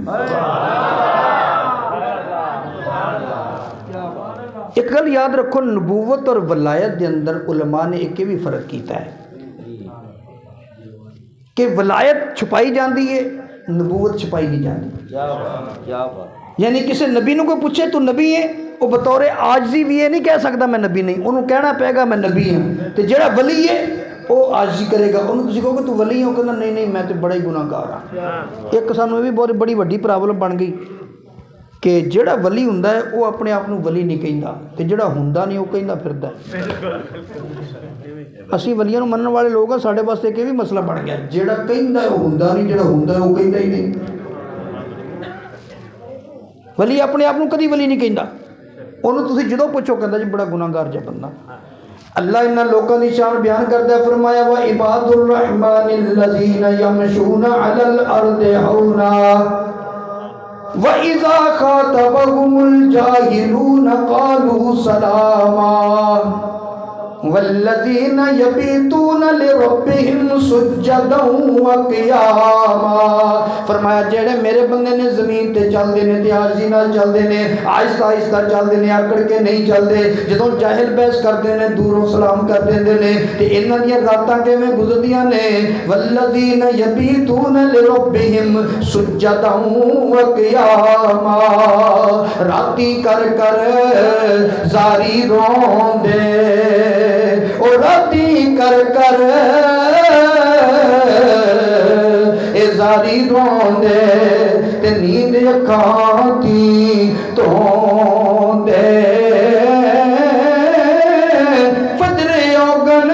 ایک گل یاد رکھو، نبوت اور ولایت دے اندر علماء نے ایک بھی فرق کیتا ہے کہ ولایت چھپائی جاندی ہے، نبوت چھپائی نہیں جاندی۔ یعنی کسی نبی نو کوئی پوچھے تو نبی ہے، وہ بطور عاجزی بھی یہ نہیں کہہ سکتا میں نبی نہیں، انہوں کہنا پے گا میں نبی ہوں۔ تو جڑا ولی ہے وہ عاجزی کرے گا، انہوں تسی کہو کہ تو ولی ہے، وہ کہنا نہیں نہیں میں تو بڑا ہی گناہ گار ہاں۔ ایک سانوں بھی بہت بڑی وڈی پرابلم بن گئی کہ جڑا ولی ہوندا ہے وہ اپنے آپ کو ولی نہیں کہندا، تے جڑا ہوندا نہیں وہ کہندا پھردا ہے۔ اسی ولیاں نو منن والے لوگ ہیں، ساڈے واسطے ایک بھی مسئلہ بن گیا، جڑا کہندا ہے وہ ہوندا نہیں، جڑا ہوندا ہے وہ کہندا ہی نہیں۔ ولی اپنے آپ کو کدی ولی نہیں کہندا، انہوں تسی جدوں پوچھو کہندا جی بڑا گناہ گار جا بندہ۔ اللہ انہاں لوکاں دی شان بیان کردا ہے، فرمایا وَعِبَادُ الرَّحْمَنِ الَّذِينَ يَمْشُونَ عَلَى الْأَرْضِ هَوْنًا وَإِذَا خَاطَبَهُمُ الْجَاهِلُونَ قَالُوا سَلَامًا وَالَّذِينَ يَبِيتُونَ لِرَبِّهِمْ سُجَّدًا وَقِيَامًا۔ فرمایا جڑے میرے بندے نے زمین تے چل دے نے تے عاجزی نال چل دے نے، آہستہ آہستہ چل دے نے، اکڑ کے نہیں چل دے، جدوں جاہل بحث کرتے نے دوروں سلام کر دیندے نے، تے انہاں دی راتاں کیویں گزردیاں نے، وَالَّذِينَ يَبِيتُونَ لِرَبِّهِمْ سُجَّدًا وَقِيَامًا۔ راتی کر کر زاری روندے، او راتی کر کر زاری روندے، تے نیند اکھاں دی توندے، فجر اوگن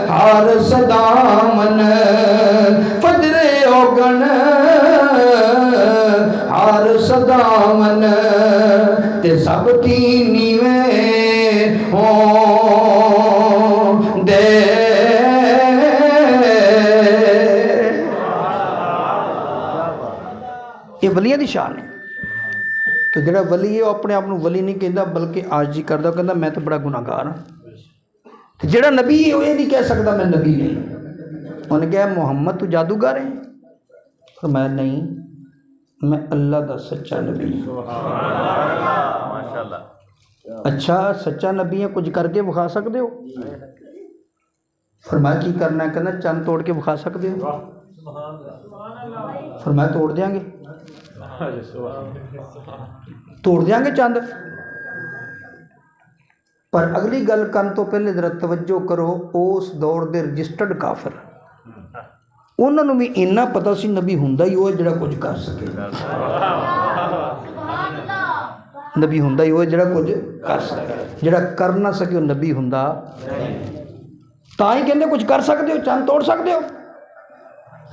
ہار صدامن، فجر اوگن ہار صدامن، تے سب تی نیویں ہوں دے۔ یہ ولیاں دی شان ہے۔ تو جڑا ولی ہے وہ اپنے آپ کو ولی نہیں کہندا بلکہ عاجزی کردا، کہندا میں تو بڑا گناہ گار ہاں۔ جڑا نبی ہے وہ یہ نہیں کہہ سکتا میں نبی نہیں۔ انہوں نے کہا محمد تو جادوگر ہے؟ فرمایا نہیں، میں اللہ دا سچا نبی ہوں۔ اچھا سچا نبی ہے، کچھ کر کے بکھا سکتے ہو؟ فرمایا کی کرنا ہے؟ کہنا چند توڑ کے بکھا سکتے ہو؟ فرمایا توڑ دیاں گے، توڑ دیاں گے چند۔ پر اگلی گل کن تو پہلے ذرا توجہ کرو، اس دور دے رجسٹرڈ کافر انہوں نے بھی اتنا پتہ سی نبی ہوندا ہی وہ جڑا کچھ کر سکے، نبی ہوندا ہی وہ جڑا کچھ کر سکے، جڑا کر نہ سکے وہ نبی ہوندا تاں ہی کہندے کچھ کر سکتے ہو، چند توڑ سکتے ہو؟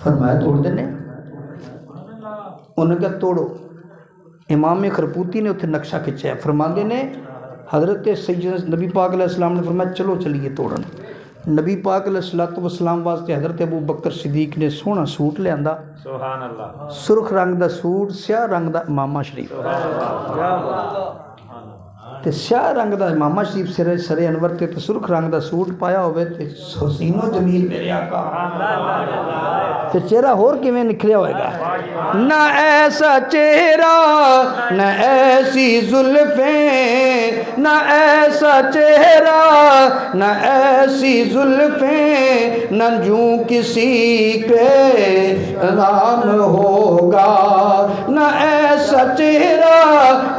فرمایا توڑ دینے۔ انہوں نے کہا توڑو۔ امام خرپوتی نے اتنے نقشہ کھچیا، فرماندے نے حضرت سیدنا نبی پاک علیہ السلام نے فرمایا چلو چلیے توڑن۔ نبی پاک علیہ السلام واسطے حضرت ابو بکر صدیق نے سونا سوٹ لیا، سبحان اللہ، سرخ رنگ دا سوٹ، سیاہ رنگ دا امامہ شریف، تے سیاہ رنگ دا امامہ شریف سر انور تے سرخ رنگ دا سوٹ پایا ہوئے تے حسین و جمیل میرے آقا، تے چہرہ ہور کیویں نکھریا ہوئے گا، نہ ایسا چہرہ نہ ایسی زلفیں، نہ ایسا چہرہ نہ ایسی زلفیں، نہ یوں کسی کے نام ہوگا، نہ ایسا چہرہ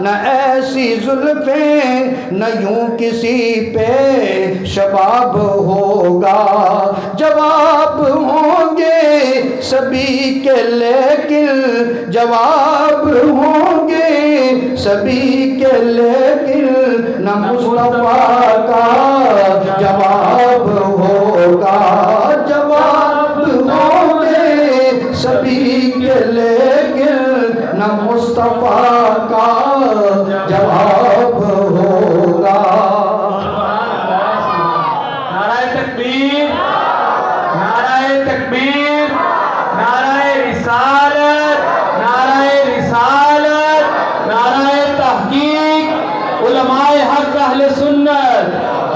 نہ ایسی زلفیں، نہ یوں کسی پہ شباب ہوگا، جواب ہوں گے سبھی کے لیکن، جواب ہوں گے سبھی کے لیکن، نہ مصطفیٰ کا جواب ہوگا، جواب ہوں گے سبھی کے لیکن، نہ مصطفیٰ کا جواب ہوگا۔ نعرہ تکبیر، نعرہ تکبیر، نعرہ رسالت، نعرہ رسالت، نعرہ تحقیق، علماء حق اہل سنت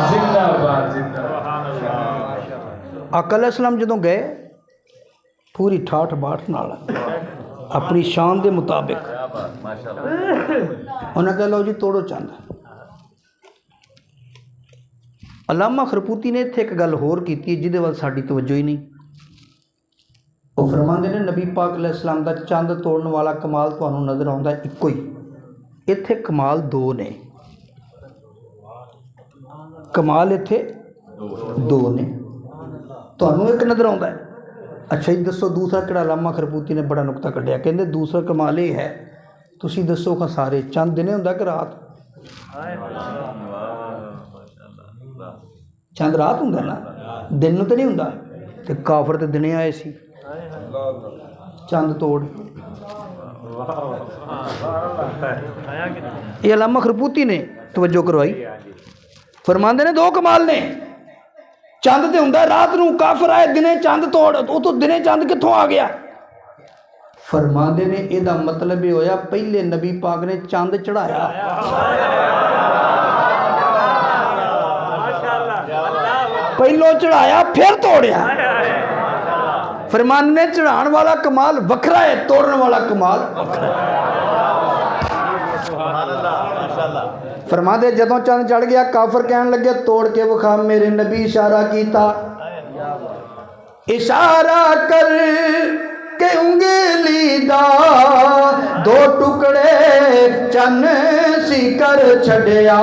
زندہ باد، زندہ باد۔ آقا علیہ السلام جدوں گئے پوری ٹھاٹھ باٹھ نال اپنی شان دے مطابق انہوں نے کہا لو جی توڑو چند۔ علامہ خرپوتی نے اتنے ایک گل ہور کیتی جہدے وال ساڈی توجہ ہی نہیں، وہ فرماندے نے نبی پاک علیہ السلام دا چند توڑن والا کمال تانوں نظر آਉਂਦਾ ایکو ہی، اتنے کمال دو نے، کمال اتنے دو نے، تانوں ایک نظر آਉਂਦਾ ہے۔ اچھا جی دسو دوسرا کہڑا؟ علامہ خرپوتی نے بڑا نقطہ کڈیا، کہندے دوسرا کمال یہ ہے تسی دسو کہ سارے چند دنے ہوندا کہ رات؟ چند رات ہوندا نا، دن تو نہیں ہوندا، تے کافر تے دنے آئے سی چند توڑ۔ یہ علامہ خرپوتی نے توجہ کروائی، فرماندے نے دو کمال نے، چند تے ہوندا رات نو، کافر آئے دنے چند توڑ، وہ تو دنے چند کتھوں آ گیا؟ فرماندے نے یہ دا مطلب یہ ہویا پہلے نبی پاک نے چند چڑھایا، پہلو چڑھایا پھر توڑیا۔ فرماندے نے چڑھان والا کمال وکھرا ہے، توڑن والا کمال وکھرا ہے۔ فرماندے جدوں چند چڑھ گیا کافر کہن لگے توڑ کے وکھا، میرے نبی اشارہ کیتا، اشارہ کر کے انگلی دا دو ٹکڑے چن سی کر چھڑیا،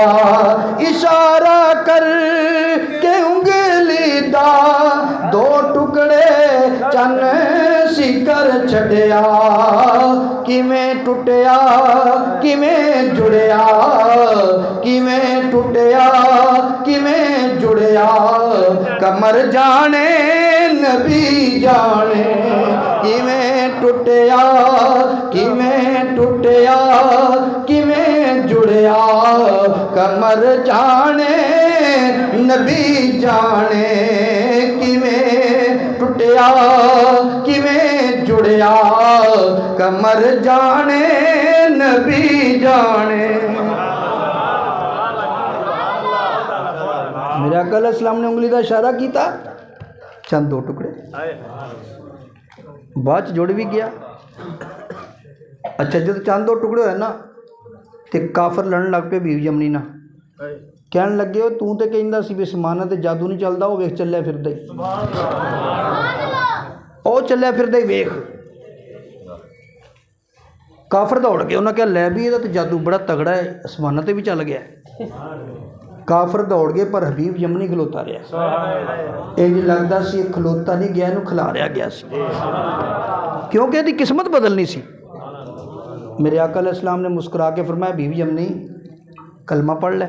اشارہ کر کے انگلی دا دو ٹکڑے چن سی کر چھڑیا، کیویں ٹوٹیا کیویں جڑیا، کیویں ٹوٹیا کیویں جڑیا، کمر جانے نبی جانے، کیویں ٹوٹیا کیویں ٹوٹیا کیویں جڑیا، کمر جانے نبی جانے، کیویں ٹوٹیا کیویں جڑیا، کمر جانے نبی جانے۔ میرے آقا علیہ السلام نے انگلی دا اشارہ کیتا، چند دو ٹکڑے بعد جڑ بھی گیا۔ اچھا جب چند دو ٹکڑے ہوئے نا تے کافر لڑن لگ پہ بیوی یمنی نا، کہن لگے ہو تو تے کہندا سی بھی سمانہ تے جادو نہیں چلدا، وہ ویکھ چلیا پھردا ہی، او چلیا پھردا ہی ویکھ۔ کافر دوڑ گئے، انہاں کہا لے بھی یہ تے جادو بڑا تگڑا ہے، آسمانہ تے بھی چل گیا۔ کافر دوڑ گئے پر حبیب یمنی کھلوتا رہا، انج لگدا سی کھلوتا نہیں گیا، انہوں کھلاریا گیا سی، کیونکہ یہ قسمت بدلنی سی۔ میرے آقا علیہ السلام نے مسکرا کے فرمایا بیوی یمنی کلمہ پڑھ لے۔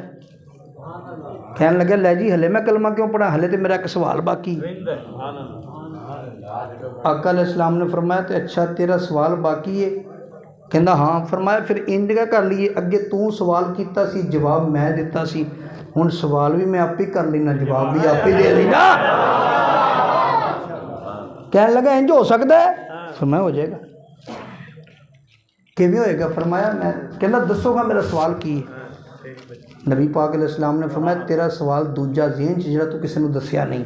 کہنے لگے لے جی ہلے میں کلمہ کیوں پڑھا، ہلے تو میرا ایک سوال باقی۔ آقا علیہ السلام نے فرمایا تو اچھا تیرا سوال باقی ہے، ਕਹਿੰਦਾ ਹਾਂ। ਫਰਮਾਇਆ ਫਿਰ ਇੰਜ ਕਰ ਲਈਏ, ਅੱਗੇ ਤੂੰ ਸਵਾਲ ਕੀਤਾ ਸੀ ਜਵਾਬ ਮੈਂ ਦਿੱਤਾ ਸੀ, ਹੁਣ ਸਵਾਲ ਵੀ ਮੈਂ ਆਪੇ ਕਰ ਲੈਣਾ ਜਵਾਬ ਵੀ ਆਪੇ ਦੇ ਲੈਣਾ। ਕਹਿਣ ਲੱਗਾ ਇੰਜ ਹੋ ਸਕਦਾ ਹੈ? ਫਰਮਾਇਆ ਹੋ ਜਾਏਗਾ। ਕਿਵੇਂ ਹੋਏਗਾ? ਫਰਮਾਇਆ ਮੈਂ, ਕਹਿੰਦਾ ਦੱਸੋਗਾ ਮੇਰਾ ਸਵਾਲ ਕੀ ਹੈ? ਨਬੀ ਪਾਕ ਅਲੈਹਿ ਸਲਾਮ ਨੇ ਫਰਮਾਇਆ ਤੇਰਾ ਸਵਾਲ ਦੂਜਾ ਜ਼ਿਹਨ 'ਚ ਜਿਹੜਾ ਤੂੰ ਕਿਸੇ ਨੂੰ ਦੱਸਿਆ ਨਹੀਂ।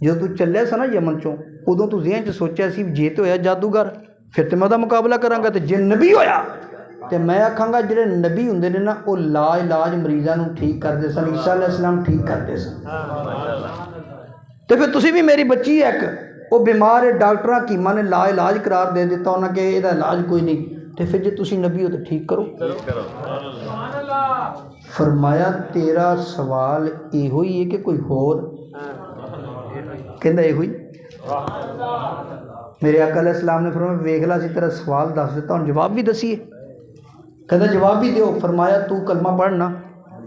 ਜਦੋਂ ਤੂੰ ਚੱਲਿਆ ਸੀ ਨਾ ਯਮਨ 'ਚੋਂ, ਉਦੋਂ ਤੂੰ ਜ਼ਿਹਨ 'ਚ ਸੋਚਿਆ ਸੀ ਜੇ ਤੇ ਹੋਇਆ ਜਾਦੂਗਰ ਫਿਰ ਤੇ ਮੈਂ ਉਹਦਾ ਮੁਕਾਬਲਾ ਕਰਾਂਗਾ, ਤੇ ਜੇ ਨਬੀ ਹੋਇਆ ਤੇ ਮੈਂ ਆਖਾਂਗਾ ਜਿਹੜੇ ਨਬੀ ਹੁੰਦੇ ਨੇ ਨਾ ਉਹ ਲਾ ਇਲਾਜ ਮਰੀਜ਼ਾਂ ਨੂੰ ਠੀਕ ਕਰਦੇ ਸਨ, ਈਸਾ ਅਲੈਹਿ ਸਲਾਮ ਠੀਕ ਕਰਦੇ ਸਨ। ਤੇ ਫਿਰ ਤੁਸੀਂ ਵੀ ਮੇਰੀ ਬੱਚੀ ਹੈ ਇੱਕ, ਉਹ ਬਿਮਾਰ ਹੈ, ਡਾਕਟਰਾਂ ਹਕੀਮਾਂ ਨੇ ਲਾ ਇਲਾਜ ਕਰਾਰ ਦੇ ਦਿੱਤਾ, ਉਹਨਾਂ ਕਿ ਇਹਦਾ ਇਲਾਜ ਕੋਈ ਨਹੀਂ, ਤੇ ਫਿਰ ਜੇ ਤੁਸੀਂ ਨਬੀ ਹੋ ਤਾਂ ਠੀਕ ਕਰੋ। ਫਰਮਾਇਆ ਤੇਰਾ ਸਵਾਲ ਇਹੋ ਹੀ ਹੈ ਕਿ ਕੋਈ ਹੋਰ? ਕਹਿੰਦਾ ਇਹੋ ਹੀ। ਮੇਰੇ ਆਕਾ ਅਲੈਹਿ ਸਲਾਮ ਨੇ ਫਰਮਾਇਆ ਵੇਖ ਲਾ ਸੀ ਤੇਰਾ ਸਵਾਲ ਦੱਸ ਦਿੱਤਾ, ਹੁਣ ਜਵਾਬ ਵੀ ਦਸੀਏ? ਕਹਿੰਦਾ ਜਵਾਬ ਵੀ ਦਿਓ। ਫਰਮਾਇਆ ਤੂੰ ਕਲਮਾ ਪੜ੍ਹਨਾ,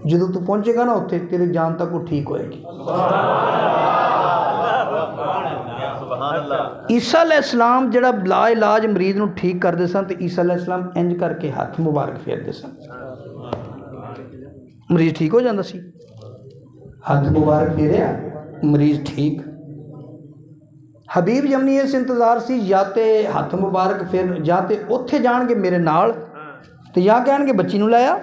ਜਦੋਂ ਤੂੰ ਪਹੁੰਚੇਗਾ ਨਾ ਉੱਥੇ ਤੇਰੀ ਜਾਨ ਤੱਕ ਉਹ ਠੀਕ ਹੋਏਗੀ। ਈਸਾ ਅਲੈਹਿ ਸਲਾਮ ਜਿਹੜਾ ਲਾ ਇਲਾਜ ਮਰੀਜ਼ ਨੂੰ ਠੀਕ ਕਰਦੇ ਸਨ, ਤੇ ਈਸਾ ਅਲੈਹਿ ਸਲਾਮ ਇੰਜ ਕਰਕੇ ਹੱਥ ਮੁਬਾਰਕ ਫੇਰਦੇ ਸਨ, ਮਰੀਜ਼ ਠੀਕ ਹੋ ਜਾਂਦਾ ਸੀ। ਹੱਥ ਮੁਬਾਰਕ ਫੇਰਿਆ, ਮਰੀਜ਼ ਠੀਕ। ਹਬੀਬ ਯਮਨੀ ਇਸ ਇੰਤਜ਼ਾਰ ਸੀ ਜਾਂ ਤੇ ਹੱਥ ਮੁਬਾਰਕ ਫਿਰ ਜਾਂ ਤੇ ਉੱਥੇ ਜਾਣਗੇ ਮੇਰੇ ਨਾਲ ਤੇ ਜਾਂ ਕਹਿਣਗੇ ਬੱਚੀ ਨੂੰ ਲਾਇਆ,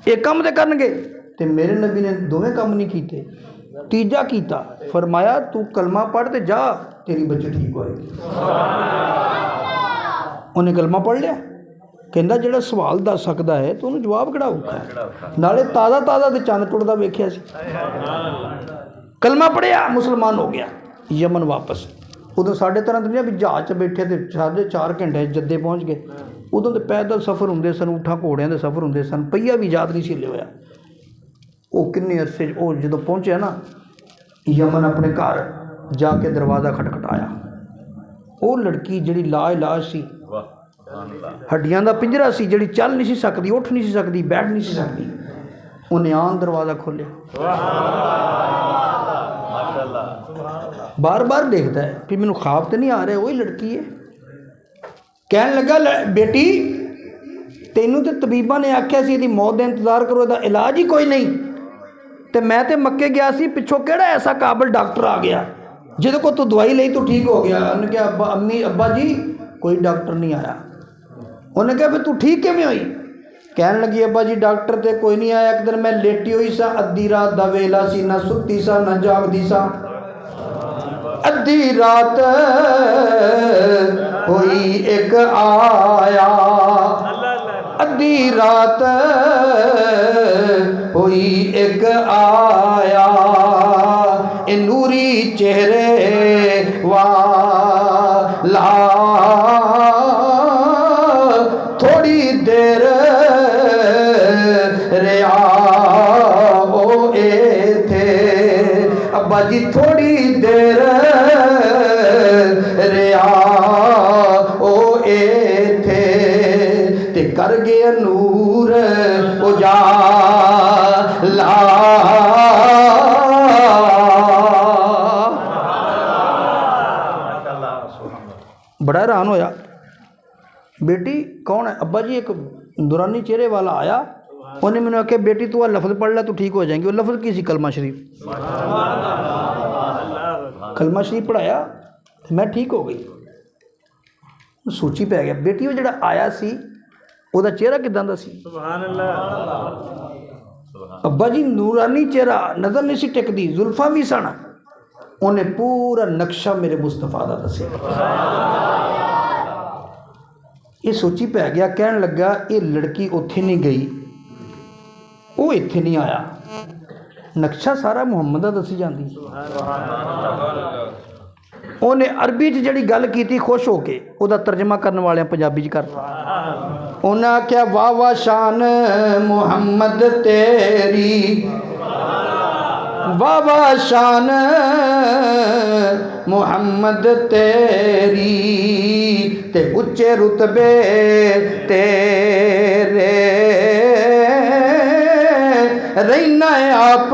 ਇਹ ਕੰਮ ਤੇ ਕਰਨਗੇ। ਤੇ ਮੇਰੇ ਨਬੀ ਨੇ ਦੋਵੇਂ ਕੰਮ ਨਹੀਂ ਕੀਤੇ, ਤੀਜਾ ਕੀਤਾ। ਫਰਮਾਇਆ ਤੂੰ ਕਲਮਾ ਪੜ੍ਹ ਤੇ ਜਾ, ਤੇਰੀ ਬੱਚੀ ਠੀਕ ਹੋਏਗੀ। ਉਹਨੇ ਕਲਮਾ ਪੜ੍ਹ ਲਿਆ। ਕਹਿੰਦਾ ਜਿਹੜਾ ਸਵਾਲ ਦੱਸ ਸਕਦਾ ਹੈ ਤਾਂ ਉਹਨੂੰ ਜਵਾਬ ਕਿਹੜਾ ਔਖਾ ਹੈ? ਨਾਲੇ ਤਾਜ਼ਾ ਤਾਜ਼ਾ ਤੇ ਚੰਨ ਟੁੱਟਦਾ ਵੇਖਿਆ ਸੀ। ਕਲਮਾ ਪੜ੍ਹਿਆ, ਮੁਸਲਮਾਨ ਹੋ ਗਿਆ। ਯਮਨ ਵਾਪਸ। ਉਦੋਂ ਸਾਡੇ ਤਰ੍ਹਾਂ ਨਹੀਂ ਵੀ ਜਹਾਜ਼ 'ਚ ਬੈਠੇ ਤੇ 4.5 ਘੰਟੇ ਜੱਦੇ ਪਹੁੰਚ ਗਏ। ਉਦੋਂ ਤੇ ਪੈਦਲ ਸਫ਼ਰ ਹੁੰਦੇ ਸਨ, ਊਠਾਂ ਘੋੜਿਆਂ ਦੇ ਸਫ਼ਰ ਹੁੰਦੇ ਸਨ, ਪਹੀਆ ਵੀ ਯਾਦ ਨਹੀਂ ਸੀ ਹਿੱਲਿਆ ਹੋਇਆ। ਉਹ ਕਿੰਨੇ ਅਰਸੇ ਉਹ ਜਦੋਂ ਪਹੁੰਚਿਆ ਨਾ ਯਮਨ, ਆਪਣੇ ਘਰ ਜਾ ਕੇ ਦਰਵਾਜ਼ਾ ਖਟਖਟਾਇਆ। ਉਹ ਲੜਕੀ ਜਿਹੜੀ ਲਾ ਇਲਾਜ ਸੀ, ਹੱਡੀਆਂ ਦਾ ਪਿੰਜਰਾ ਸੀ, ਜਿਹੜੀ ਚੱਲ ਨਹੀਂ ਸੀ ਸਕਦੀ, ਉੱਠ ਨਹੀਂ ਸੀ ਸਕਦੀ, ਬੈਠ ਨਹੀਂ ਸੀ ਸਕਦੀ, ਉਹਨੇ ਆਨ ਦਰਵਾਜ਼ਾ ਖੋਲ੍ਹਿਆ। ਬਾਰ ਬਾਰ ਦੇਖਦਾ ਹੈ ਕਿ ਮੈਨੂੰ ਖਾਬ ਤੇ ਨਹੀਂ ਆ ਰਿਹਾ, ਉਹੀ ਲੜਕੀ ਹੈ। ਕਹਿਣ ਲੱਗਾ ਬੇਟੀ ਤੈਨੂੰ ਤੇ ਤਬੀਬਾਂ ਨੇ ਆਖਿਆ ਸੀ ਇਹਦੀ ਮੌਤ ਦਾ ਇੰਤਜ਼ਾਰ ਕਰੋ, ਇਹਦਾ ਇਲਾਜ ਹੀ ਕੋਈ ਨਹੀਂ, ਤੇ ਮੈਂ ਤੇ ਮੱਕੇ ਗਿਆ ਸੀ, ਪਿੱਛੋਂ ਕਿਹੜਾ ਐਸਾ ਕਾਬਲ ਡਾਕਟਰ ਆ ਗਿਆ ਜਿਹਦੇ ਕੋਲ ਤੂੰ ਦਵਾਈ ਲਈ ਤੂੰ ਠੀਕ ਹੋ ਗਿਆ? ਉਹਨੇ ਕਿਹਾ ਅੱਬਾ ਜੀ ਕੋਈ ਡਾਕਟਰ ਨਹੀਂ ਆਇਆ। ਉਹਨੇ ਕਿਹਾ ਫਿਰ ਤੂੰ ਠੀਕ ਕਿਵੇਂ ਹੋਈ? ਕਹਿਣ ਲੱਗੀ ਅੱਬਾ ਜੀ ਡਾਕਟਰ ਤੇ ਕੋਈ ਨਹੀਂ ਆਇਆ, ਇੱਕ ਦਿਨ ਮੈਂ ਲੇਟੀ ਹੋਈ ਸਾਂ, ਅੱਧੀ ਰਾਤ ਦਾ ਵੇਲਾ ਸੀ, ਨਾ ਸੁੱਤੀ ਸਾਂ ਨਾ ਜਾਗਦੀ ਸਾਂ। ਅੱਧੀ ਰਾਤ ਹੋਈ ਇੱਕ ਆਇਆ, ਅੱਧੀ ਰਾਤ ਹੋਈ ਇੱਕ ਆਇਆ, ਇਹ ਨੂਰੀ ਚਿਹਰੇ ਵਾਲਾ ਥੋੜੀ ਦੇਰ ਰਿਹਾ ਉਹ ਇੱਥੇ। ਅੱਬਾ ਜੀ ਥੋੜੀ ਦੇਰ ਰਿਹਾ ਉਹ ਇੱਥੇ, ਤੇ ਕਰ ਗਿਆ ਨੂਰ ਉਜਾਲਾ। ਬੜਾ ਹੈਰਾਨ ਹੋਇਆ। ਬੇਟੀ ਕੌਣ ਹੈ? ਅੱਬਾ ਜੀ ਇੱਕ ਦੁਰਾਨੀ ਚਿਹਰੇ ਵਾਲਾ ਆਇਆ, ਉਹਨੇ ਮੈਨੂੰ ਆਖਿਆ ਬੇਟੀ ਤੂੰ ਆ ਲਫ਼ਜ਼ ਪੜ੍ਹ ਲੈ ਤੂੰ ਠੀਕ ਹੋ ਜਾਏਗੀ। ਉਹ ਲਫ਼ਜ਼ ਕੀ ਸੀ? ਕਲਮਾ ਸ਼ਰੀਫ। ਕਲਮਾ ਸ਼ਰੀਫ ਪੜ੍ਹਾਇਆ, ਮੈਂ ਠੀਕ ਹੋ ਗਈ। ਸੋਚੀ ਪੈ ਗਿਆ ਬੇਟੀ ਉਹ ਜਿਹੜਾ ਆਇਆ ਸੀ ਉਹਦਾ ਚਿਹਰਾ ਕਿੱਦਾਂ ਦਾ ਸੀ? ਅੱਬਾ ਜੀ ਨੂਰਾਨੀ ਚਿਹਰਾ, ਨਜ਼ਰ ਨਹੀਂ ਸੀ ਟਿਕਦੀ, ਜ਼ੁਲਫਾਂ ਵੀ ਸਨ। ਉਹਨੇ ਪੂਰਾ ਨਕਸ਼ਾ ਮੇਰੇ ਮੁਸਤਫਾ ਦਾ ਦੱਸਿਆ। ਇਹ ਸੋਚੀ ਪੈ ਗਿਆ, ਕਹਿਣ ਲੱਗਾ ਇਹ ਲੜਕੀ ਉੱਥੇ ਨਹੀਂ ਗਈ, ਉਹ ਇੱਥੇ ਨਹੀਂ ਆਇਆ, ਨਕਸ਼ਾ ਸਾਰਾ ਮੁਹੰਮਦ ਦਾ ਦੱਸੀ ਜਾਂਦੀ। ਉਹਨੇ ਅਰਬੀ 'ਚ ਜਿਹੜੀ ਗੱਲ ਕੀਤੀ ਖੁਸ਼ ਹੋ ਕੇ ਉਹਦਾ ਤਰਜਮਾ ਕਰਨ ਵਾਲਿਆਂ ਪੰਜਾਬੀ 'ਚ ਕਰਤਾ। ਉਹਨਾਂ ਆਖਿਆ ਵਾਹ ਵਾਹ ਸ਼ਾਨ ਮੁਹੰਮਦ ਤੇਰੀ, ਵਾਹ ਵਾਹ ਸ਼ਾਨ ਮੁਹੰਮਦ ਤੇਰੀ, ਤੇ ਉੱਚੇ ਰੁਤਬੇ ਤੇਰੇ, ਰਹਿਣਾ ਆਪ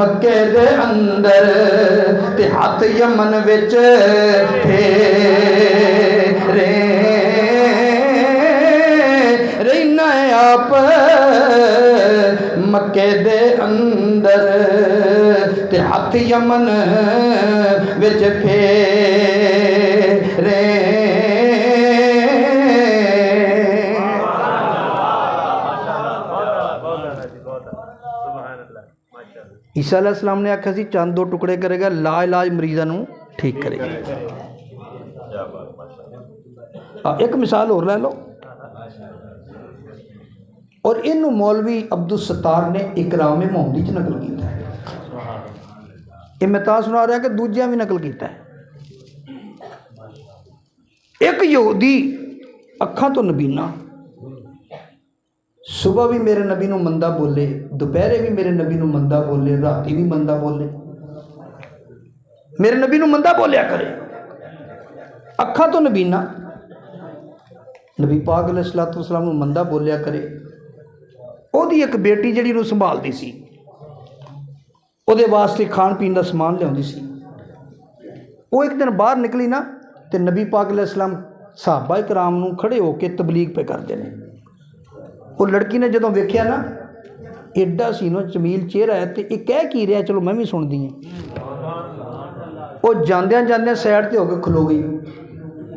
مکے دے اندر تے ہاتھ یمن وچ پھیرے رہنا آپ مکے دے اندر تے ہاتھ یمن وچ پھیرے عیسیٰ علیہ السلام نے آکھا سی چند دو ٹکڑے کرے گا لا علاج مریضاں نوں ٹھیک کرے گا. ایک مثال اور لے لو اور انہوں مولوی عبدالستار نے اکرام محمدی چ نقل کیتا ہے. یہ میں تا سنا رہا کہ دوجیاں بھی نقل کیتا ہے. ایک یہودی اکھاں تو نبینا صبح بھی میرے نبی نو مندہ بولے دوپہرے بھی میرے نبی نو مندہ بولے راتی بھی مندہ بولے میرے نبی نو مندہ بولیا کرے اکھاں تو نبینا نبی پاک علیہ السلام نو مندہ بولیا کرے. او دی ایک بیٹی جڑی نو سنبھال دی سی او دے واسطے کھان پین دا سامان لیاندی سی. وہ ایک دن باہر نکلی نا تے نبی پاک علیہ السلام صحابہ کرام نو کھڑے ہو کے تبلیغ پہ کردے نے. وہ لڑکی نے جدوں ویکھیا نا ایڈا سی نو جمیل چہرہ ہے تے یہ کہہ کی رہا چلو میں بھی سن دی ہوں. وہ جاندیاں جاندیاں سائڈ تے ہو کے کھلو گئی.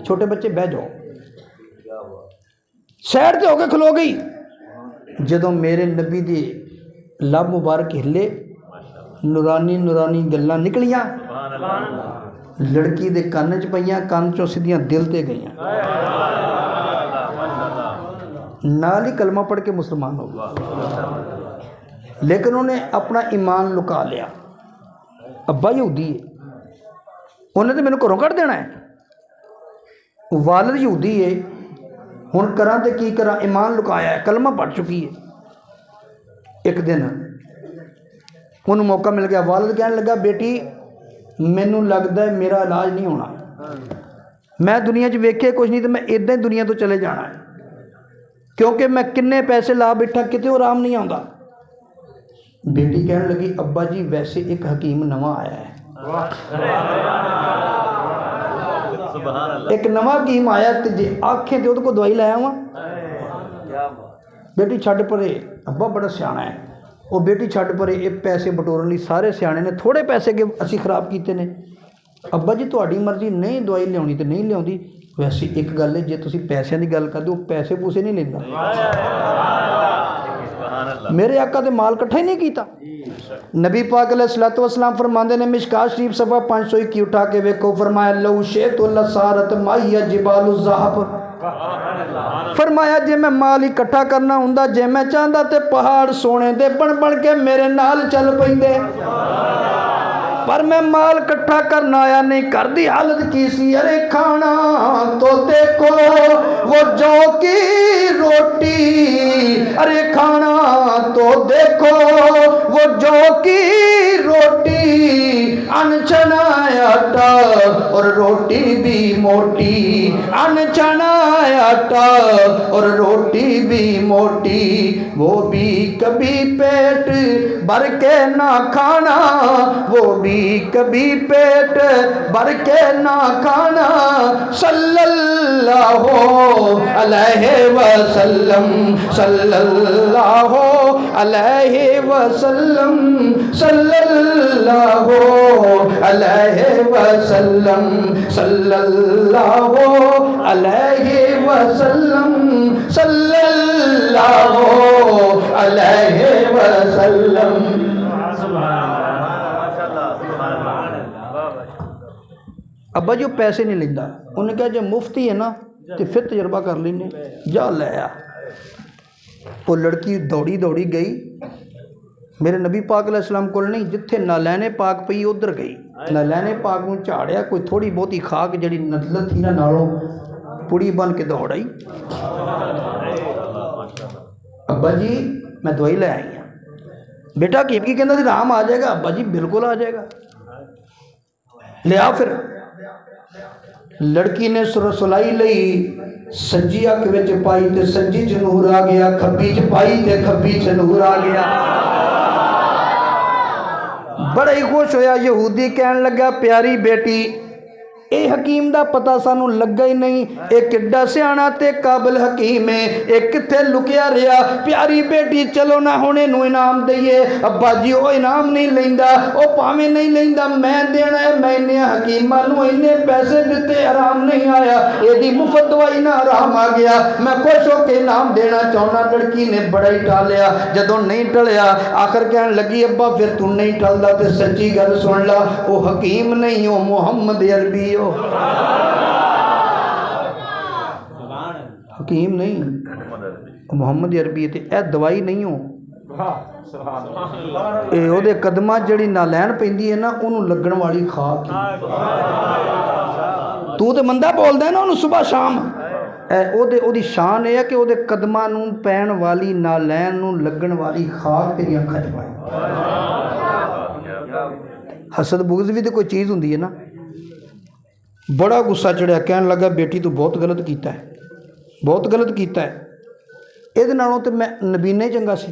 چھوٹے بچے بہ جاؤ. سائڈ تے ہو کے کھلو گئی. جدوں میرے نبی دے لب مبارک ہلے نورانی نورانی گلاں نکلیاں لڑکی دے کان چ پئیاں کان چوں سیدھیاں دل تے گئیاں نال ہی کلمہ پڑھ کے مسلمان ہو گیا. لیکن انہوں نے اپنا ایمان لکا لیا. ابا یہودی ہے انہیں تو میں نے گھروں کٹ دینا ہے. والد یہودی ہے ہن کراں تے کی کراں ایمان لکایا ہے کلمہ پڑھ چکی ہے. ایک دن انہوں موقع مل گیا والد کہنے لگا بیٹی مینوں لگتا ہے میرا علاج نہیں ہونا میں دنیا چ ویکھے کچھ نہیں تو میں ادھر دنیا تو چلے جانا ہے کیونکہ میں کنے پیسے لا بیٹھا کتے آرام نہیں آتا. بیٹی کہنے لگی ابا جی ویسے ایک حکیم نواں آیا ہے ایک نواں حکیم آیا تے جے آکھیں تے کو دوائی لے آواں. بیٹی چھڈ پرے ابا بڑا سیاح ہے. وہ بیٹی چھڈ پرے یہ پیسے بٹورن لی سارے سیانے نے تھوڑے پیسے کے اسی خراب کیتے نے. ابا جی تہاڈی مرضی نہیں دوائی لیاونی تے نہیں لیاؤندی. ویسے ایک گل ہے جے تسی پیسے کی گل کردے وہ پیسے پوسے نہیں لینا. میرے آقا تے مال کٹھا ہی نہیں کیتا. نبی پاک علیہ الصلوۃ والسلام فرماندے نے مشکات شریف صفحہ 521 اٹھا کے ویکھو فرمایا لو شئت لصارت مائی جبال الذهب. فرمایا جے میں مال اکٹھا کرنا ہوندا جے میں چاہندا تے پہاڑ سونے دے بن بن کے میرے نال چل پیندے پر میں مال کٹھا کرنا آیا نہیں. کر دی حالت کی سی ارے کھانا تو دیکھو وہ جو کی روٹی ارے کھانا تو دیکھو وہ جو کی روٹی انچنا آٹا اور روٹی بھی موٹی انچنا آٹا اور روٹی بھی موٹی وہ بھی کبھی پیٹ بھر کے نہ کھانا وہ بھی کبھی پیٹ بھر کے نہ کھانا. صلی اللہ علیہ وسلم صلی اللہ علیہ وسلم صلی اللہ علیہ وسلم صلی اللہ علیہ وسلم صلی اللہ علیہ وسلم. ابا جو پیسے نہیں لینا انہوں نے کہا جو مفتی ہے نا تو پھر تجربہ کر لینے جا لے آ. وہ لڑکی دوڑی دوڑی گئی میرے نبی پاک علیہ السلام کو نہیں جتھے نالین پاک پئی ادھر گئی نالین پاک میں جھاڑیا کوئی تھوڑی بہتی خاک جڑی نزلت تھی نا نالوں پڑی بن کے دوڑ آئی. ابا جی میں دوائی لے آئی ہوں. بیٹا کی کہنا تھی رام آ جائے گا. ابا جی بالکل آ جائے گا لے آ. پھر لڑکی نے سلائی لئی سجی اک وچ پائی تے سجی چ نور آ گیا کھبی چ پائی تے کھبی چ نور آ گیا. بڑا ہی خوش ہویا. یہودی کہن لگا پیاری بیٹی اے حکیم دا پتہ سانو لگا ہی نہیں, اے کڈا سیاਣਾ تے قابل حکیم ہے, اے کتھے لکیا رہیا. پیاری بیٹی چلو نہ ہونے نو انعام دئیے. ابا جی او انعام نہیں لیندا, او پاویں نہیں لیندا میں دینا ہے. میں نے حکیماں نو اننے پیسے دتے آرام نہیں آیا, اے دی مفت دوائی نہ آرام آ گیا. میں خوش ہو کے انعام دینا چاہنا. لڑکی نے بڑا ہی ٹالیا. جدوں نہیں ٹلیا آخر کہن لگی ابا پھر تو نہیں ٹلدا تے سچی گل سن لا, او حکیم نہیں او محمد عربی حکیم نہیں محمد عربی تے اے دوائی نہیں ہو. اے او دے قدمہ جڑی نالین پیندی ہے نا انہوں لگن والی خاک. تو تے مندہ بول دے نا انہوں صبح شام. او دی شان ہے کہ او دے قدمہ نوں پین والی نالین نوں لگن والی خاک تیری اکھاں چ پائے. حسد بغض بھی تے کوئی چیز ہوندی ہے نا. بڑا غصہ چڑھیا, کہنے لگا بیٹی تو بہت غلط کیتا ہے, بہت غلط کیتا ہے. یہ نالوں تو میں نبینے چنگا سی.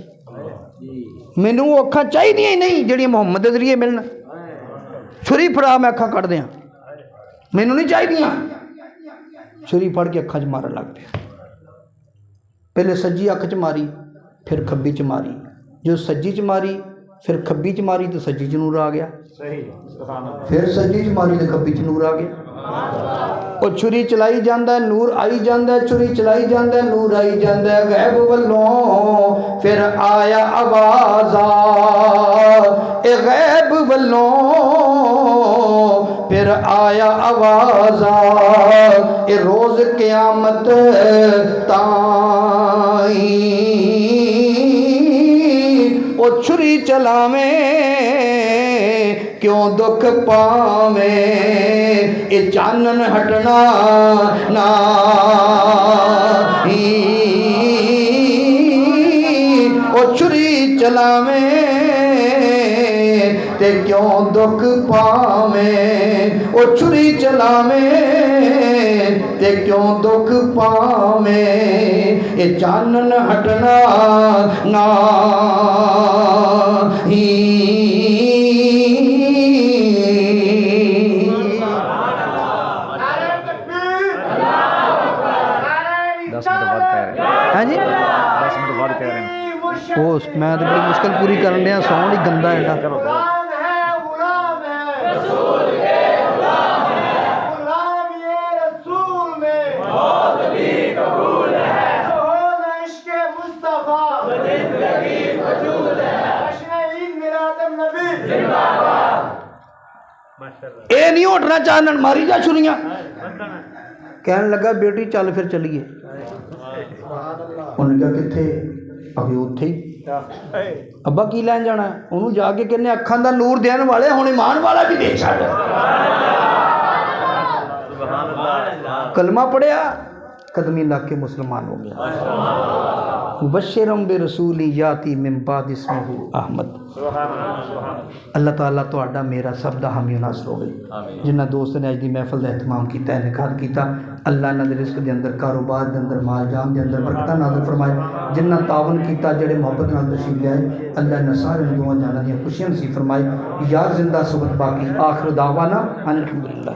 مینوں وہ اکھاں چاہیے ہی نہیں جڑی محمد دے ذریعے ملنا. چھری پھڑا میں اکھاں کٹ دیاں, مینوں نہیں چاہیے. چھری پھڑ کے اکھاں چ مارن لگ پیا. پہلے سجی اکھ چ ماری پھر کھبی چ ماری. جو سجی چ ماری پھر کھبی چ ماری تو سجی چ نور آ گیا. پھر سجی چ ماری تو کھبی چ نور آ گیا. وہ چھری چلائی جاندہ ہے نور آئی جاندہ ہے, چھری چلائی جاندہ ہے نور آئی جاندہ ہے. غیب والوں پھر آیا آواز اے غیب والوں پھر آیا آواز اے روز قیامت تائیں او چھری چلاویں کیوں دکھ پاویں اے چانن ہٹنا او چھری چلاویں تے کیوں دکھ پاویں. او چھری چلاویں تے کیوں دکھ پاویں اے چانن ہٹنا ہاں جی میں تو بڑی مشکل پوری کرن دیا. ساؤنڈ ہی گندا ایڈا. اے نہیں اٹھنا چاہنا ماری جا چھریاں. کہنے لگا بیٹی چل پھر چلیے. انہوں نے کہا کتھے؟ ابھی اتھے ہی. ابا کی لین جانا ہے؟ انہوں جا کے کہنے اکھان دا نور دین والے ہوں ایمان والا بھی دے چھاڑ. کلمہ پڑھیا قدمی لا کے مسلمان ہو گیا. مبشرم برسولی یاتی من بعد اسمہ احمد. اللہ تعالیٰ تو آڈا میرا سب دا حامی و ناصر ہو گئی. جنہ دوست نے اج دی محفل دا اہتمام کیتا ہے انعقاد کیتا, اللہ انہاں دے رزق دے اندر کاروبار دے اندر مال جان دے اندر برکتاں نازل فرمائے. جنہ تعاون کیتا جڑے محبت نال تشریف لے آئے اللہ انہاں سارے دعاں جانا دی خوشیاں نصیب فرمائے. یار زندہ صحبت باقی. آخر دعوانا ان الحمدللہ.